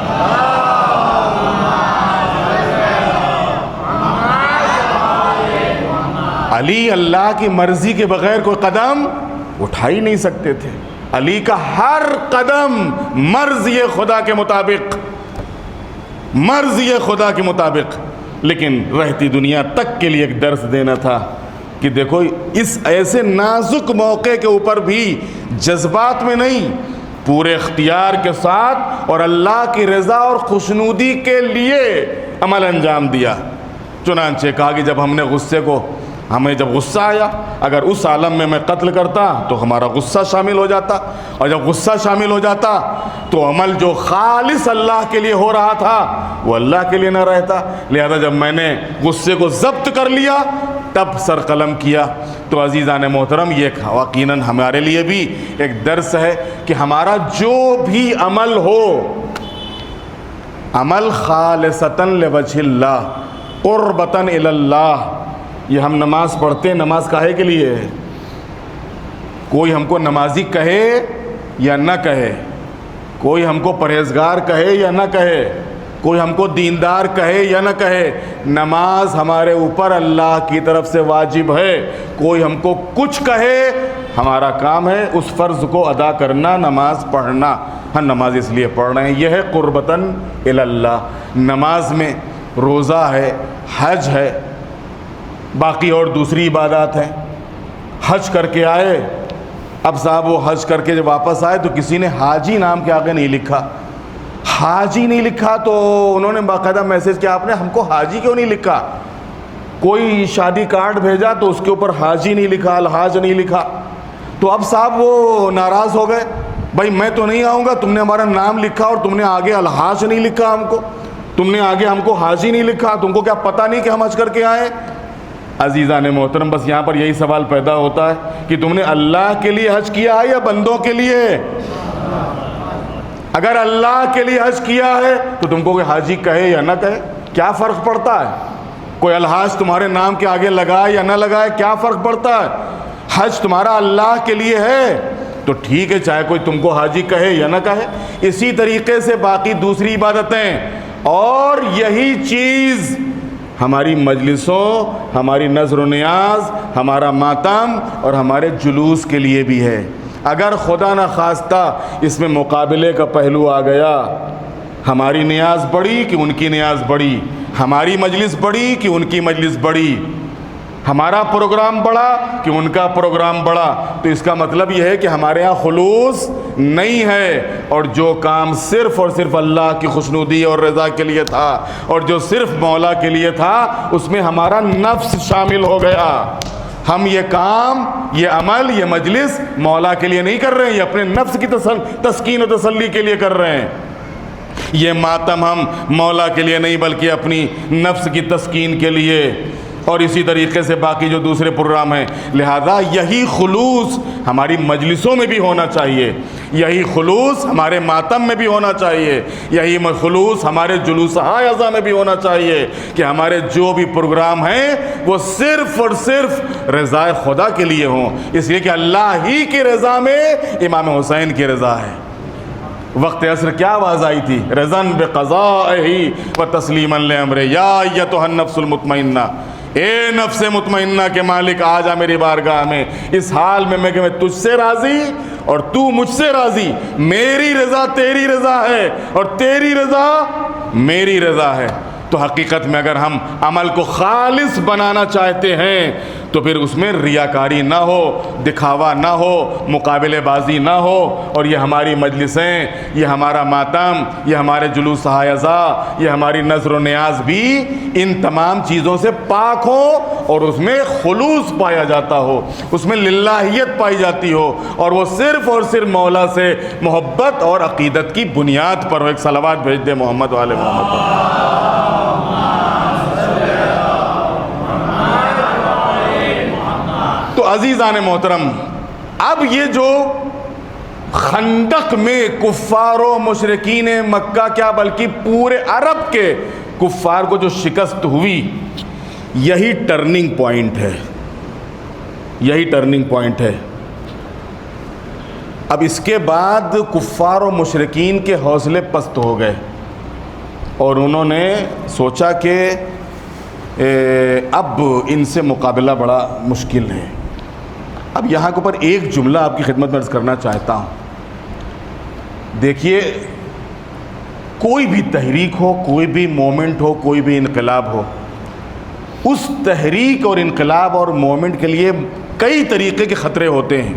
علی اللہ کی مرضی کے بغیر کوئی قدم اٹھا ہی نہیں سکتے تھے. علی کا ہر قدم مرضی خدا کے مطابق، مرضی خدا کے مطابق. لیکن رہتی دنیا تک کے لیے ایک درس دینا تھا کہ دیکھو اس ایسے نازک موقع کے اوپر بھی جذبات میں نہیں، پورے اختیار کے ساتھ اور اللہ کی رضا اور خوشنودی کے لیے عمل انجام دیا. چنانچہ کہا کہ جب ہم نے غصے کو، ہمیں جب غصہ آیا، اگر اس عالم میں قتل کرتا تو ہمارا غصہ شامل ہو جاتا، اور جب غصہ شامل ہو جاتا تو عمل جو خالص اللہ کے لیے ہو رہا تھا وہ اللہ کے لیے نہ رہتا. لہذا جب میں نے غصے کو ضبط کر لیا تب سر قلم کیا. تو عزیزان محترم، یہ یقیناً ہمارے لیے بھی ایک درس ہے کہ ہمارا جو بھی عمل ہو، عمل خالصتاً لوجہ اللہ، قربتاً الی اللہ. یہ ہم نماز پڑھتے ہیں، نماز کاہے کے لیے ہے؟ کوئی ہم کو نمازی کہے یا نہ کہے، کوئی ہم کو پرہیزگار کہے یا نہ کہے، کوئی ہم کو دیندار کہے یا نہ کہے، نماز ہمارے اوپر اللہ کی طرف سے واجب ہے. کوئی ہم کو کچھ کہے، ہمارا کام ہے اس فرض کو ادا کرنا، نماز پڑھنا. ہم نماز اس لیے پڑھ رہے ہیں، یہ ہے قربتاً الی اللہ. نماز میں روزہ ہے، حج ہے، باقی اور دوسری عبادات ہیں. حج کر کے آئے. اب صاحب وہ حج کر کے جب واپس آئے تو کسی نے حاجی نام کے آگے نہیں لکھا. حاجی نہیں لکھا تو انہوں نے باقاعدہ میسج کیا آپ نے ہم کو حاجی کیوں نہیں لکھا. کوئی شادی کارڈ بھیجا تو اس کے اوپر حاجی نہیں لکھا, الحاج نہیں لکھا. تو اب صاحب وہ ناراض ہو گئے, بھائی میں تو نہیں آؤں گا, تم نے ہمارا نام لکھا اور تم نے آگے الحاج نہیں لکھا ہم کو, تم نے آگے ہم کو حاجی نہیں لکھا, تم کو کیا پتہ نہیں کہ ہم حج کر کے آئے. عزیزان محترم, بس یہاں پر یہی سوال پیدا ہوتا ہے کہ تم نے اللہ کے لیے حج کیا ہے یا بندوں کے لیے. اگر اللہ کے لیے حج کیا ہے تو تم کو کوئی حاجی کہے یا نہ کہے کیا فرق پڑتا ہے. کوئی الحاج تمہارے نام کے آگے لگائے یا نہ لگائے کیا فرق پڑتا ہے. حج تمہارا اللہ کے لیے ہے تو ٹھیک ہے, چاہے کوئی تم کو حاجی کہے یا نہ کہے. اسی طریقے سے باقی دوسری عبادتیں, اور یہی چیز ہماری مجلسوں, ہماری نذر و نیاز, ہمارا ماتم اور ہمارے جلوس کے لیے بھی ہے. اگر خدا نہ خواستہ اس میں مقابلے کا پہلو آ گیا, ہماری نیاز بڑی کہ ان کی نیاز بڑی, ہماری مجلس بڑی کہ ان کی مجلس بڑی, ہمارا پروگرام بڑا کہ ان کا پروگرام بڑا, تو اس کا مطلب یہ ہے کہ ہمارے ہاں خلوص نہیں ہے. اور جو کام صرف اور صرف اللہ کی خوشنودی اور رضا کے لیے تھا, اور جو صرف مولا کے لیے تھا, اس میں ہمارا نفس شامل ہو گیا. ہم یہ کام, یہ عمل, یہ مجلس مولا کے لیے نہیں کر رہے ہیں, یہ اپنے نفس کی تسکین و تسلی کے لیے کر رہے ہیں. یہ ماتم ہم مولا کے لیے نہیں بلکہ اپنی نفس کی تسکین کے لیے, اور اسی طریقے سے باقی جو دوسرے پروگرام ہیں. لہذا یہی خلوص ہماری مجلسوں میں بھی ہونا چاہیے, یہی خلوص ہمارے ماتم میں بھی ہونا چاہیے, یہی خلوص ہمارے جلوس اعضاء میں بھی ہونا چاہیے کہ ہمارے جو بھی پروگرام ہیں وہ صرف اور صرف رضا خدا کے لیے ہوں, اس لیے کہ اللہ ہی کی رضا میں امام حسین کی رضا ہے. وقت عصر کیا آواز آئی تھی, رضن بقضائہ و تسلیما لامرہ یا ایتھا النفس المطمئنہ, اے نفس مطمئنہ کے مالک آ جا میری بارگاہ میں اس حال میں کہ میں تجھ سے راضی اور تو مجھ سے راضی. میری رضا تیری رضا ہے اور تیری رضا میری رضا ہے. تو حقیقت میں اگر ہم عمل کو خالص بنانا چاہتے ہیں تو پھر اس میں ریاکاری نہ ہو, دکھاوا نہ ہو, مقابلے بازی نہ ہو, اور یہ ہماری مجلسیں, یہ ہمارا ماتم, یہ ہمارے جلوس اعضاء, یہ ہماری نذر و نیاز بھی ان تمام چیزوں سے پاک ہو, اور اس میں خلوص پایا جاتا ہو, اس میں للہیت پائی جاتی ہو, اور وہ صرف اور صرف مولا سے محبت اور عقیدت کی بنیاد پر ہو. ایک صلوات بھیج دے محمد والے محمد. تو عزیزان محترم, اب یہ جو خندق میں کفار و مشرکین مکہ کیا بلکہ پورے عرب کے کفار کو جو شکست ہوئی, یہی ٹرننگ پوائنٹ ہے, یہی ٹرننگ پوائنٹ ہے. اب اس کے بعد کفار و مشرکین کے حوصلے پست ہو گئے اور انہوں نے سوچا کہ اب ان سے مقابلہ بڑا مشکل ہے. اب یہاں کے اوپر ایک جملہ آپ کی خدمت میں عرض کرنا چاہتا ہوں. دیکھیے, کوئی بھی تحریک ہو, کوئی بھی مومنٹ ہو, کوئی بھی انقلاب ہو, اس تحریک اور انقلاب اور مومنٹ کے لیے کئی طریقے کے خطرے ہوتے ہیں,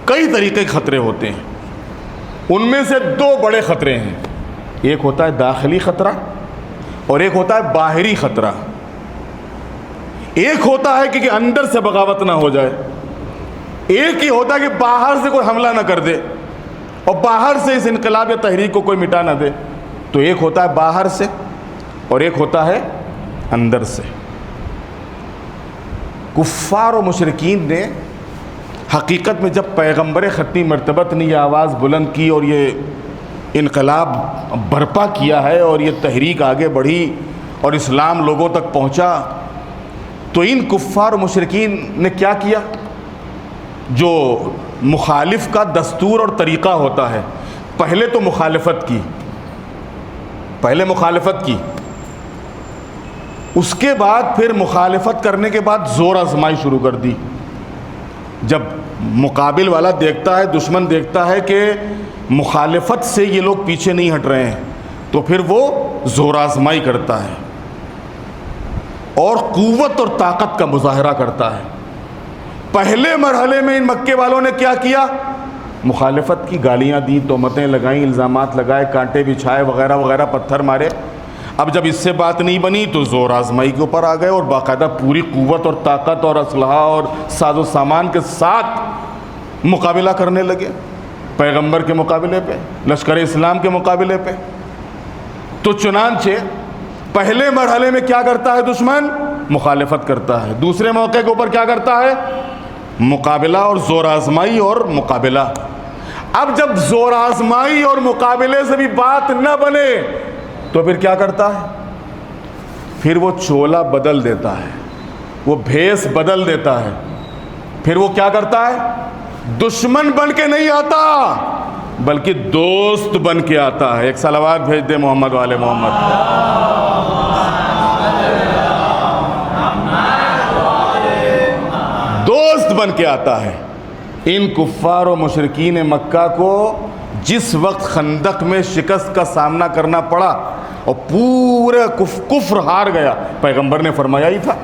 کئی طریقے کے خطرے ہوتے ہیں. ان میں سے دو بڑے خطرے ہیں, ایک ہوتا ہے داخلی خطرہ اور ایک ہوتا ہے باہری خطرہ. ایک ہوتا ہے کہ اندر سے بغاوت نہ ہو جائے, ایک ہی ہوتا ہے کہ باہر سے کوئی حملہ نہ کر دے اور باہر سے اس انقلاب یا تحریک کو کوئی مٹا نہ دے. تو ایک ہوتا ہے باہر سے اور ایک ہوتا ہے اندر سے. کفار و مشرکین نے حقیقت میں جب پیغمبر ختمی مرتبت نے یہ آواز بلند کی اور یہ انقلاب برپا کیا ہے اور یہ تحریک آگے بڑھی اور اسلام لوگوں تک پہنچا, تو ان کفار و مشرکین نے کیا کیا؟ جو مخالف کا دستور اور طریقہ ہوتا ہے, پہلے تو مخالفت کی, پہلے مخالفت کی, اس کے بعد پھر مخالفت کرنے کے بعد زور آزمائی شروع کر دی. جب مقابل والا دیکھتا ہے, دشمن دیکھتا ہے کہ مخالفت سے یہ لوگ پیچھے نہیں ہٹ رہے ہیں, تو پھر وہ زور آزمائی کرتا ہے اور قوت اور طاقت کا مظاہرہ کرتا ہے. پہلے مرحلے میں ان مکے والوں نے کیا کیا؟ مخالفت کی، گالیاں دی، تہمتیں لگائیں، الزامات لگائے، کانٹے بچھائے، وغیرہ وغیرہ، پتھر مارے۔ اب جب اس سے بات نہیں بنی تو زور آزمائی کے اوپر آ گئے اور باقاعدہ پوری قوت اور طاقت اور اسلحہ اور ساز و سامان کے ساتھ مقابلہ کرنے لگے، پیغمبر کے مقابلے پہ، لشکر اسلام کے مقابلے پہ۔ تو چنانچہ پہلے مرحلے میں کیا کرتا ہے دشمن؟ مخالفت کرتا ہے۔ دوسرے موقع کے اوپر کیا کرتا ہے؟ مقابلہ اور زور آزمائی اور مقابلہ۔ اب جب زور آزمائی اور مقابلے سے بھی بات نہ بنے تو پھر کیا کرتا ہے؟ پھر وہ چولا بدل دیتا ہے، وہ بھیس بدل دیتا ہے۔ پھر وہ کیا کرتا ہے؟ دشمن بن کے نہیں آتا بلکہ دوست بن کے آتا ہے۔ ایک صلوات بھیج دے محمد والے محمد۔ دوست بن کے آتا ہے۔ ان کفار و مشرکین مکہ کو جس وقت خندق میں شکست کا سامنا کرنا پڑا اور پورا کفر ہار گیا، پیغمبر نے فرمایا ہی تھا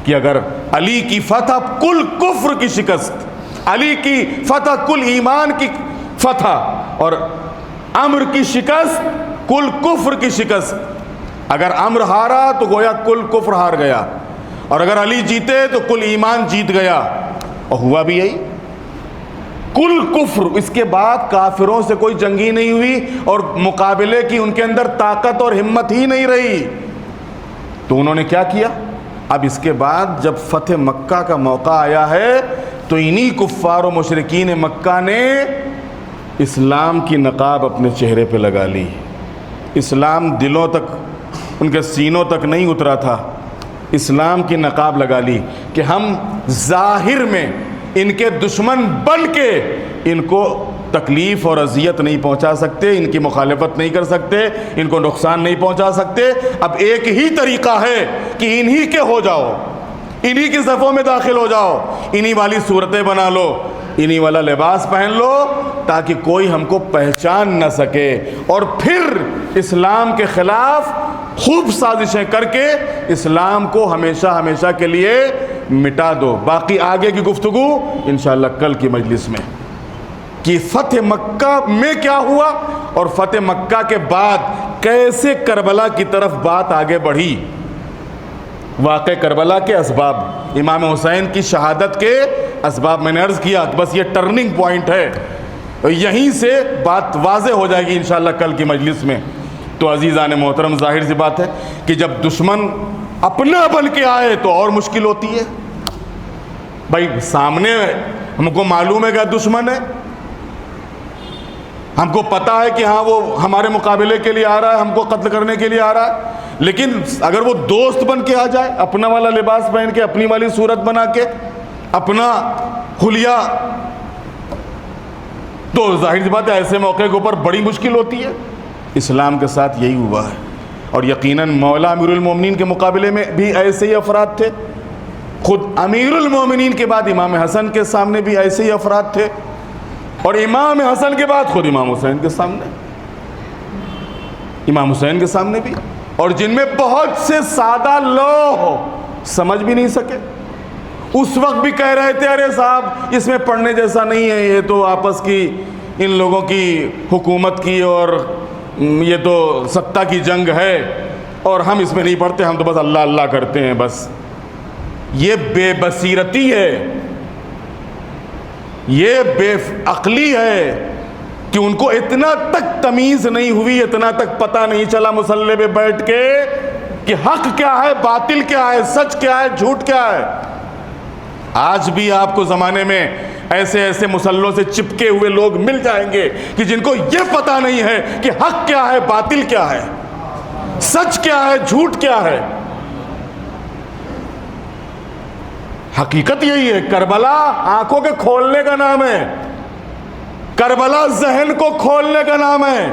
کہ اگر علی کی فتح کل کفر کی شکست، علی کی فتح کل ایمان کی فتح، اور امر کی شکست کل کفر کی شکست۔ اگر امر ہارا تو گویا کل کفر ہار گیا، اور اگر علی جیتے تو کل ایمان جیت گیا، اور ہوا بھی یہی، کل کفر۔ اس کے بعد کافروں سے کوئی جنگی نہیں ہوئی اور مقابلے کی ان کے اندر طاقت اور ہمت ہی نہیں رہی۔ تو انہوں نے کیا کیا؟ اب اس کے بعد جب فتح مکہ کا موقع آیا ہے تو انہی کفار و مشرکین مکہ نے اسلام کی نقاب اپنے چہرے پہ لگا لی۔ اسلام دلوں تک، ان کے سینوں تک نہیں اترا تھا، اسلام کی نقاب لگا لی کہ ہم ظاہر میں ان کے دشمن بن کے ان کو تکلیف اور اذیت نہیں پہنچا سکتے، ان کی مخالفت نہیں کر سکتے، ان کو نقصان نہیں پہنچا سکتے۔ اب ایک ہی طریقہ ہے کہ انہی کے ہو جاؤ، انہی کی صفوں میں داخل ہو جاؤ، انہی والی صورتیں بنا لو، انہی والا لباس پہن لو تاکہ کوئی ہم کو پہچان نہ سکے، اور پھر اسلام کے خلاف خوب سازشیں کر کے اسلام کو ہمیشہ ہمیشہ کے لیے مٹا دو۔ باقی آگے کی گفتگو انشاءاللہ کل کی مجلس میں، کہ فتح مکہ میں کیا ہوا اور فتح مکہ کے بعد کیسے کربلا کی طرف بات آگے بڑھی، واقع کربلا کے اسباب، امام حسین کی شہادت کے اسباب۔ میں نے عرض کیا بس یہ ٹرننگ پوائنٹ ہے، یہیں سے بات واضح ہو جائے گی انشاءاللہ کل کی مجلس میں۔ تو عزیزان محترم، ظاہر سی بات ہے کہ جب دشمن اپنا بن کے آئے تو اور مشکل ہوتی ہے۔ بھائی سامنے ہم کو معلوم ہے کہ دشمن ہے، ہم کو پتہ ہے کہ ہاں وہ ہمارے مقابلے کے لیے آ رہا ہے، ہم کو قتل کرنے کے لیے آ رہا ہے، لیکن اگر وہ دوست بن کے آ جائے، اپنا والا لباس پہن کے، اپنی والی صورت بنا کے، اپنا حلیہ، تو ظاہر سی بات ہے ایسے موقع کے اوپر بڑی مشکل ہوتی ہے۔ اسلام کے ساتھ یہی ہوا ہے، اور یقیناً مولا امیر المومنین کے مقابلے میں بھی ایسے ہی افراد تھے، خود امیر المومنین کے بعد امام حسن کے سامنے بھی ایسے ہی افراد تھے، اور امام حسن کے بعد خود امام حسین کے سامنے، امام حسین کے سامنے بھی، اور جن میں بہت سے سادہ لوگ سمجھ بھی نہیں سکے، اس وقت بھی کہہ رہے تھے ارے صاحب اس میں پڑھنے جیسا نہیں ہے، یہ تو آپس کی ان لوگوں کی حکومت کی اور یہ تو ستہ کی جنگ ہے، اور ہم اس میں نہیں پڑھتے، ہم تو بس اللہ اللہ کرتے ہیں بس۔ یہ بے بصیرتی ہے، یہ بے عقلی ہے کہ ان کو اتنا تک تمیز نہیں ہوئی، اتنا تک پتہ نہیں چلا مصلی پہ بیٹھ کے کہ حق کیا ہے، باطل کیا ہے، سچ کیا ہے، جھوٹ کیا ہے۔ آج بھی آپ کو زمانے میں ایسے ایسے مسلوں سے چپکے ہوئے لوگ مل جائیں گے کہ جن کو یہ پتہ نہیں ہے کہ حق کیا ہے، باطل کیا ہے، سچ کیا ہے، جھوٹ کیا ہے۔ حقیقت یہی ہے، کربلا آنکھوں کے کھولنے کا نام ہے، کربلا ذہن کو کھولنے کا نام ہے،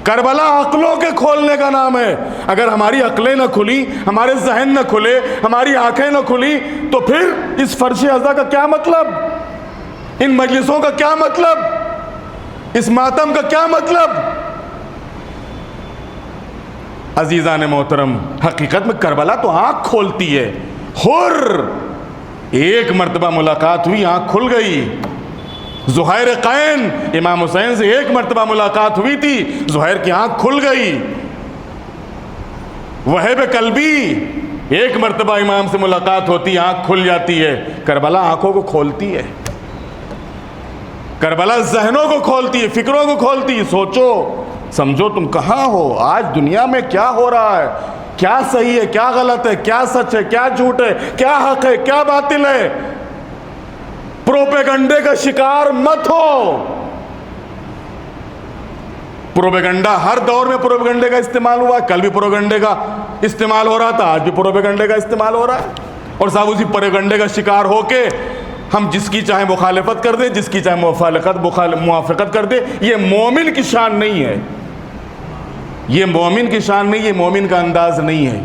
کربلا عقلوں کے کھولنے کا نام ہے۔ اگر ہماری عقلیں نہ کھلی، ہمارے ذہن نہ کھلے، ہماری آنکھیں نہ کھلی تو پھر اس فرش عزا کا کیا مطلب، ان مجلسوں کا کیا مطلب، اس ماتم کا کیا مطلب۔ عزیزان محترم، حقیقت میں کربلا تو آنکھ کھولتی ہے، حر ایک مرتبہ ملاقات ہوئی، آنکھ کھل گئی۔ زہیر قین امام حسین سے ایک مرتبہ ملاقات ہوئی تھی، زہیر کی آنکھ کھل گئی۔ وہیب قلبی ایک مرتبہ امام سے ملاقات ہوتی، آنکھ کھل جاتی ہے۔ کربلا آنکھوں کو کھولتی ہے، کربلا ذہنوں کو کھولتی ہے، فکروں کو کھولتی ہے۔ سوچو سمجھو تم کہاں ہو، آج دنیا میں کیا ہو رہا ہے، کیا صحیح ہے، کیا غلط ہے، کیا سچ ہے، کیا جھوٹ ہے، کیا حق ہے، کیا باطل ہے۔ پروپیگنڈے کا شکار مت ہو۔ پروپیگنڈا ہر دور میں پروپیگنڈے کا استعمال ہوا، کل بھی پروپیگنڈے کا استعمال ہو رہا تھا، آج بھی پروپیگنڈے کا استعمال ہو رہا ہے۔ اور صاحب اسی پروپیگنڈے کا شکار ہو کے ہم جس کی چاہے مخالفت کر دیں، جس کی چاہے موافقت کر دیں۔ یہ مومن کی شان نہیں ہے، یہ مومن کی شان نہیں، یہ مومن کا انداز نہیں ہے۔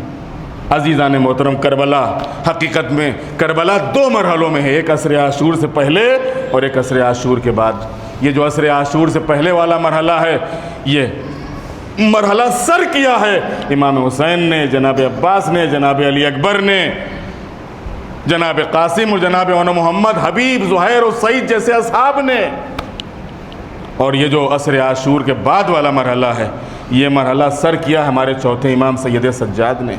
عزیزان محترم، کربلا حقیقت میں کربلا دو مرحلوں میں ہے، ایک عصر عاشور سے پہلے اور ایک عصر عاشور کے بعد۔ یہ جو عصر عاشور سے پہلے والا مرحلہ ہے، یہ مرحلہ سر کیا ہے امام حسین نے، جناب عباس نے، جناب علی اکبر نے، جناب قاسم اور جناب عون محمد، حبیب، زہیر اور سعید جیسے اصحاب نے۔ اور یہ جو عصر عاشور کے بعد والا مرحلہ ہے، یہ مرحلہ سر کیا ہمارے چوتھے امام سید سجاد نے۔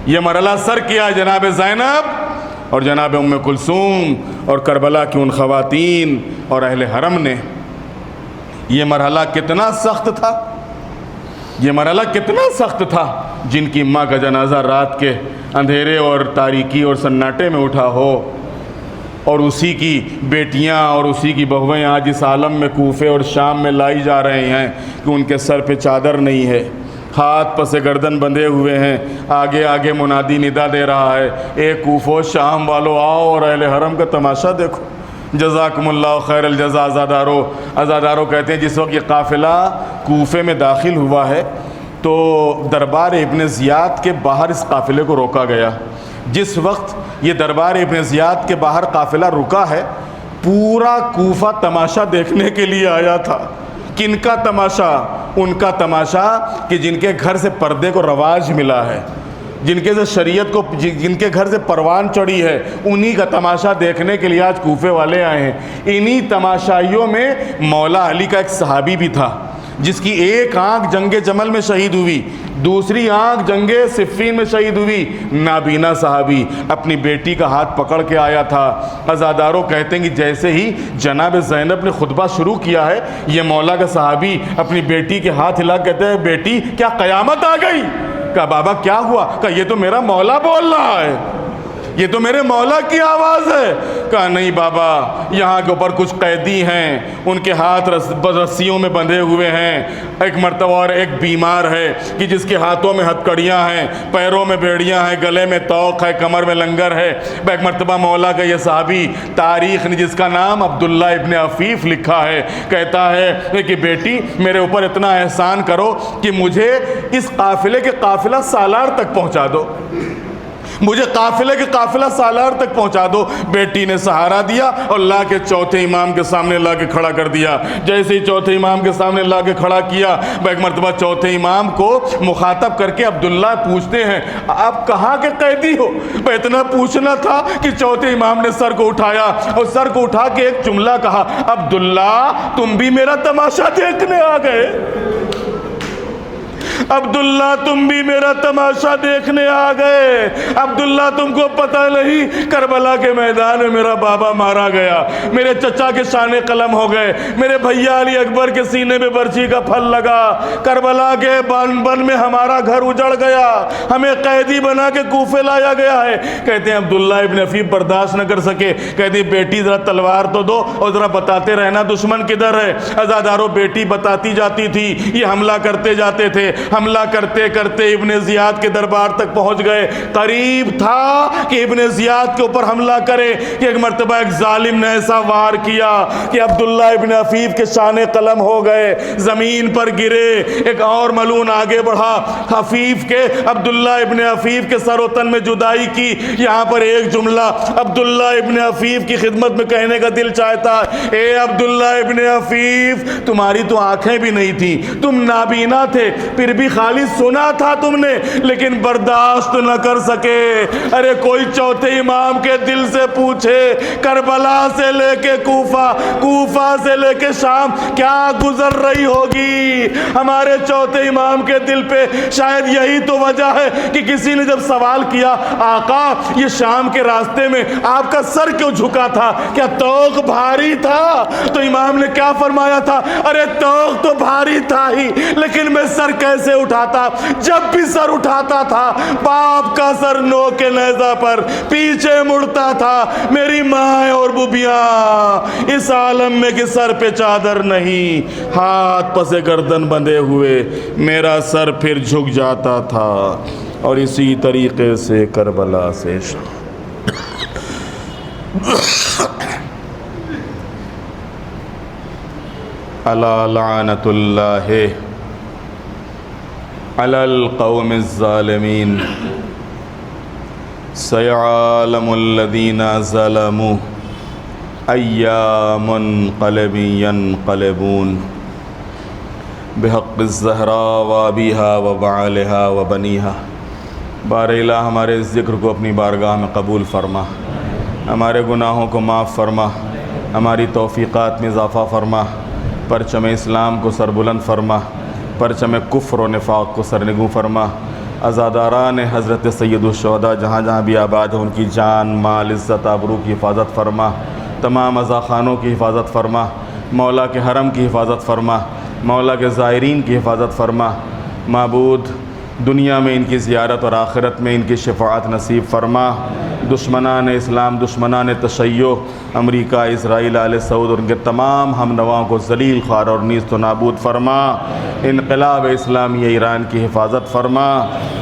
یہ مرحلہ سر کیا جناب زینب اور جناب ام کلثوم اور کربلا کی ان خواتین اور اہل حرم نے۔ یہ مرحلہ کتنا سخت تھا، یہ مرحلہ کتنا سخت تھا، جن کی ماں کا جنازہ رات کے اندھیرے اور تاریکی اور سناٹے میں اٹھا ہو، اور اسی کی بیٹیاں اور اسی کی بہویں آج اس عالم میں کوفے اور شام میں لائی جا رہے ہیں کہ ان کے سر پہ چادر نہیں ہے، ہاتھ پس گردن بندھے ہوئے ہیں، آگے آگے منادی ندا دے رہا ہے، اے کوفہ شام والو آؤ اور اہل حرم کا تماشا دیکھو۔ جزاکم اللہ خیر الجزا۔ عزادارو کہتے ہیں جس وقت یہ قافلہ کوفے میں داخل ہوا ہے تو دربار ابن زیاد کے باہر اس قافلے کو روکا گیا۔ جس وقت یہ دربار ابن زیاد کے باہر قافلہ رکا ہے، پورا کوفہ تماشا دیکھنے کے لیے آیا تھا۔ کن کا تماشا؟ ان کا تماشا کہ جن کے گھر سے پردے کو رواج ملا ہے، جن کے سے شریعت کو، جن کے گھر سے پروان چڑھی ہے، انہی کا تماشا دیکھنے کے لیے آج کوفے والے آئے ہیں۔ انہی تماشائیوں میں مولا علی کا ایک صحابی بھی تھا جس کی ایک آنکھ جنگ جمل میں شہید ہوئی، دوسری آنکھ جنگ صفین میں شہید ہوئی۔ نابینا صحابی اپنی بیٹی کا ہاتھ پکڑ کے آیا تھا۔ عزاداروں کہتے ہیں کہ جیسے ہی جناب زینب نے خطبہ شروع کیا ہے، یہ مولا کا صحابی اپنی بیٹی کے ہاتھ ہلا کہتے ہیں بیٹی کیا قیامت آ گئی؟ کہا بابا کیا ہوا؟ کہا یہ تو میرا مولا بول رہا ہے، یہ تو میرے مولا کی آواز ہے۔ کہا نہیں بابا، یہاں کے اوپر کچھ قیدی ہیں، ان کے ہاتھ رسیوں میں بندھے ہوئے ہیں، ایک مرتبہ اور ایک بیمار ہے کہ جس کے ہاتھوں میں ہتھکڑیاں ہیں، پیروں میں بیڑیاں ہیں، گلے میں توق ہے، کمر میں لنگر ہے۔ ایک مرتبہ مولا کا یہ صحابی، تاریخ نے جس کا نام عبداللہ ابن عفیف لکھا ہے، کہتا ہے کہ بیٹی میرے اوپر اتنا احسان کرو کہ مجھے اس قافلے کے قافلہ سالار تک پہنچا دو، مجھے قافلے کے قافلہ سالار تک پہنچا دو۔ بیٹی نے سہارا دیا اور لا کے چوتھے امام کے سامنے لا کے کھڑا کر دیا۔ جیسے ہی چوتھے امام کے سامنے لا کے کھڑا کیا، ایک مرتبہ چوتھے امام کو مخاطب کر کے عبداللہ پوچھتے ہیں آپ کہاں کے قیدی ہو؟ اتنا پوچھنا تھا کہ چوتھے امام نے سر کو اٹھایا اور سر کو اٹھا کے ایک جملہ کہا، عبداللہ تم بھی میرا تماشا دیکھنے آ گئے، عبداللہ تم بھی میرا تماشا دیکھنے آ گئے۔ عبداللہ تم کو پتہ نہیں کربلا کے میدان میں میرا بابا مارا گیا، میرے چچا کے شان قلم ہو گئے، میرے بھیا علی اکبر کے سینے میں برچھی کا پھل لگا، کربلا کے بن میں ہمارا گھر اجڑ گیا، ہمیں قیدی بنا کے کوفے لایا گیا ہے۔ کہتے ہیں عبداللہ ابن عفیف برداشت نہ کر سکے، کہتے ہیں بیٹی ذرا تلوار تو دو اور ذرا بتاتے رہنا دشمن کدھر ہے۔ عزاداروں بیٹی بتاتی جاتی تھی، یہ حملہ کرتے جاتے تھے، حملہ کرتے کرتے ابن زیاد کے دربار تک پہنچ گئے۔ قریب تھا کہ ابن زیاد کے اوپر حملہ کرے کہ ایک مرتبہ ایک ظالم نے ایسا وار کیا کہ عبداللہ ابن عفیف کے شان قلم ہو گئے، زمین پر گرے۔ ایک اور ملعون آگے بڑھا، عفیف کے عبداللہ ابن عفیف کے سر و تن میں جدائی کی۔ یہاں پر ایک جملہ عبداللہ ابن عفیف کی خدمت میں کہنے کا دل چاہتا ہے، اے عبداللہ ابن عفیف تمہاری تو آنکھیں بھی نہیں تھی، تم نابینا تھے، پھر بھی خالی سنا تھا تم نے لیکن برداشت نہ کر سکے۔ ارے کوئی چوتھے امام کے دل سے پوچھے کربلا سے لے کے کوفہ، کوفہ سے لے کے شام کیا گزر رہی ہوگی ہمارے چوتھے امام کے دل پہ۔ شاید یہی تو وجہ ہے کہ کسی نے جب سوال کیا آقا یہ شام کے راستے میں آپ کا سر کیوں جھکا تھا، کیا طوق بھاری تھا؟ تو امام نے کیا فرمایا تھا؟ ارے طوق تو بھاری تھا ہی لیکن میں سر کیسے اٹھاتا؟ جب بھی سر اٹھاتا تھا باپ کا سر نو کے نیزہ پر پیچھے مڑتا تھا۔ میری ماں اور بوبیاں اس عالم میں کہ سر پہ چادر نہیں، ہاتھ پسے گردن بندھے ہوئے میرا سر پھر جھک جاتا تھا۔ اور اسی طریقے سے کربلا سے الا لعنت اللہ علی القوم الظالمین سیعلم الذین ظلموا ای منقلب ینقلبون بحق الزہراء وابیہا وبعلہا وبنیہا۔ بار الہ ہمارے اس ذکر کو اپنی بارگاہ میں قبول فرما، ہمارے گناہوں کو معاف فرما، ہماری توفیقات میں اضافہ فرما، پرچم اسلام کو سربلند فرما، پرچم کفر و نفاق کو سرنگوں فرما۔ عزاداران حضرت سید الشہداء جہاں جہاں بھی آباد ہیں ان کی جان مال عزت آبرو کی حفاظت فرما، تمام عزاخانوں کی حفاظت فرما، مولا کے حرم کی حفاظت فرما، مولا کے زائرین کی حفاظت فرما۔ معبود دنیا میں ان کی زیارت اور آخرت میں ان کی شفاعت نصیب فرما۔ دشمنان اسلام، دشمنان تشیع، امریکہ، اسرائیل، آل سعود اور ان کے تمام ہم نواؤں کو ذلیل خوار اور نیست و نابود فرما۔ انقلاب اسلامی ایران کی حفاظت فرما۔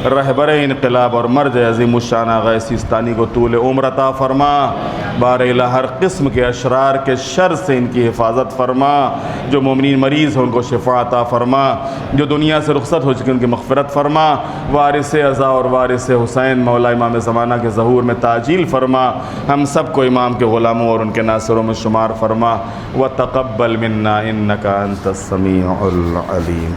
رہبر انقلاب اور مرد عظیم الشان آغا سیستانی کو طول عمر عطا فرما۔ بار الہ ہر قسم کے اشرار کے شر سے ان کی حفاظت فرما۔ جو مومنین مریض ہیں ان کو شفا عطا فرما، جو دنیا سے رخصت ہو چکے ان کی مغفرت فرما۔ وارث عزا اور وارث حسین مولا امام زمانہ کے ظہور میں تعجیل فرما۔ ہم سب کو امام کے غلاموں اور ان کے ناصروں میں شمار فرما۔ وتقبل منا انک انت السمیع العلیم۔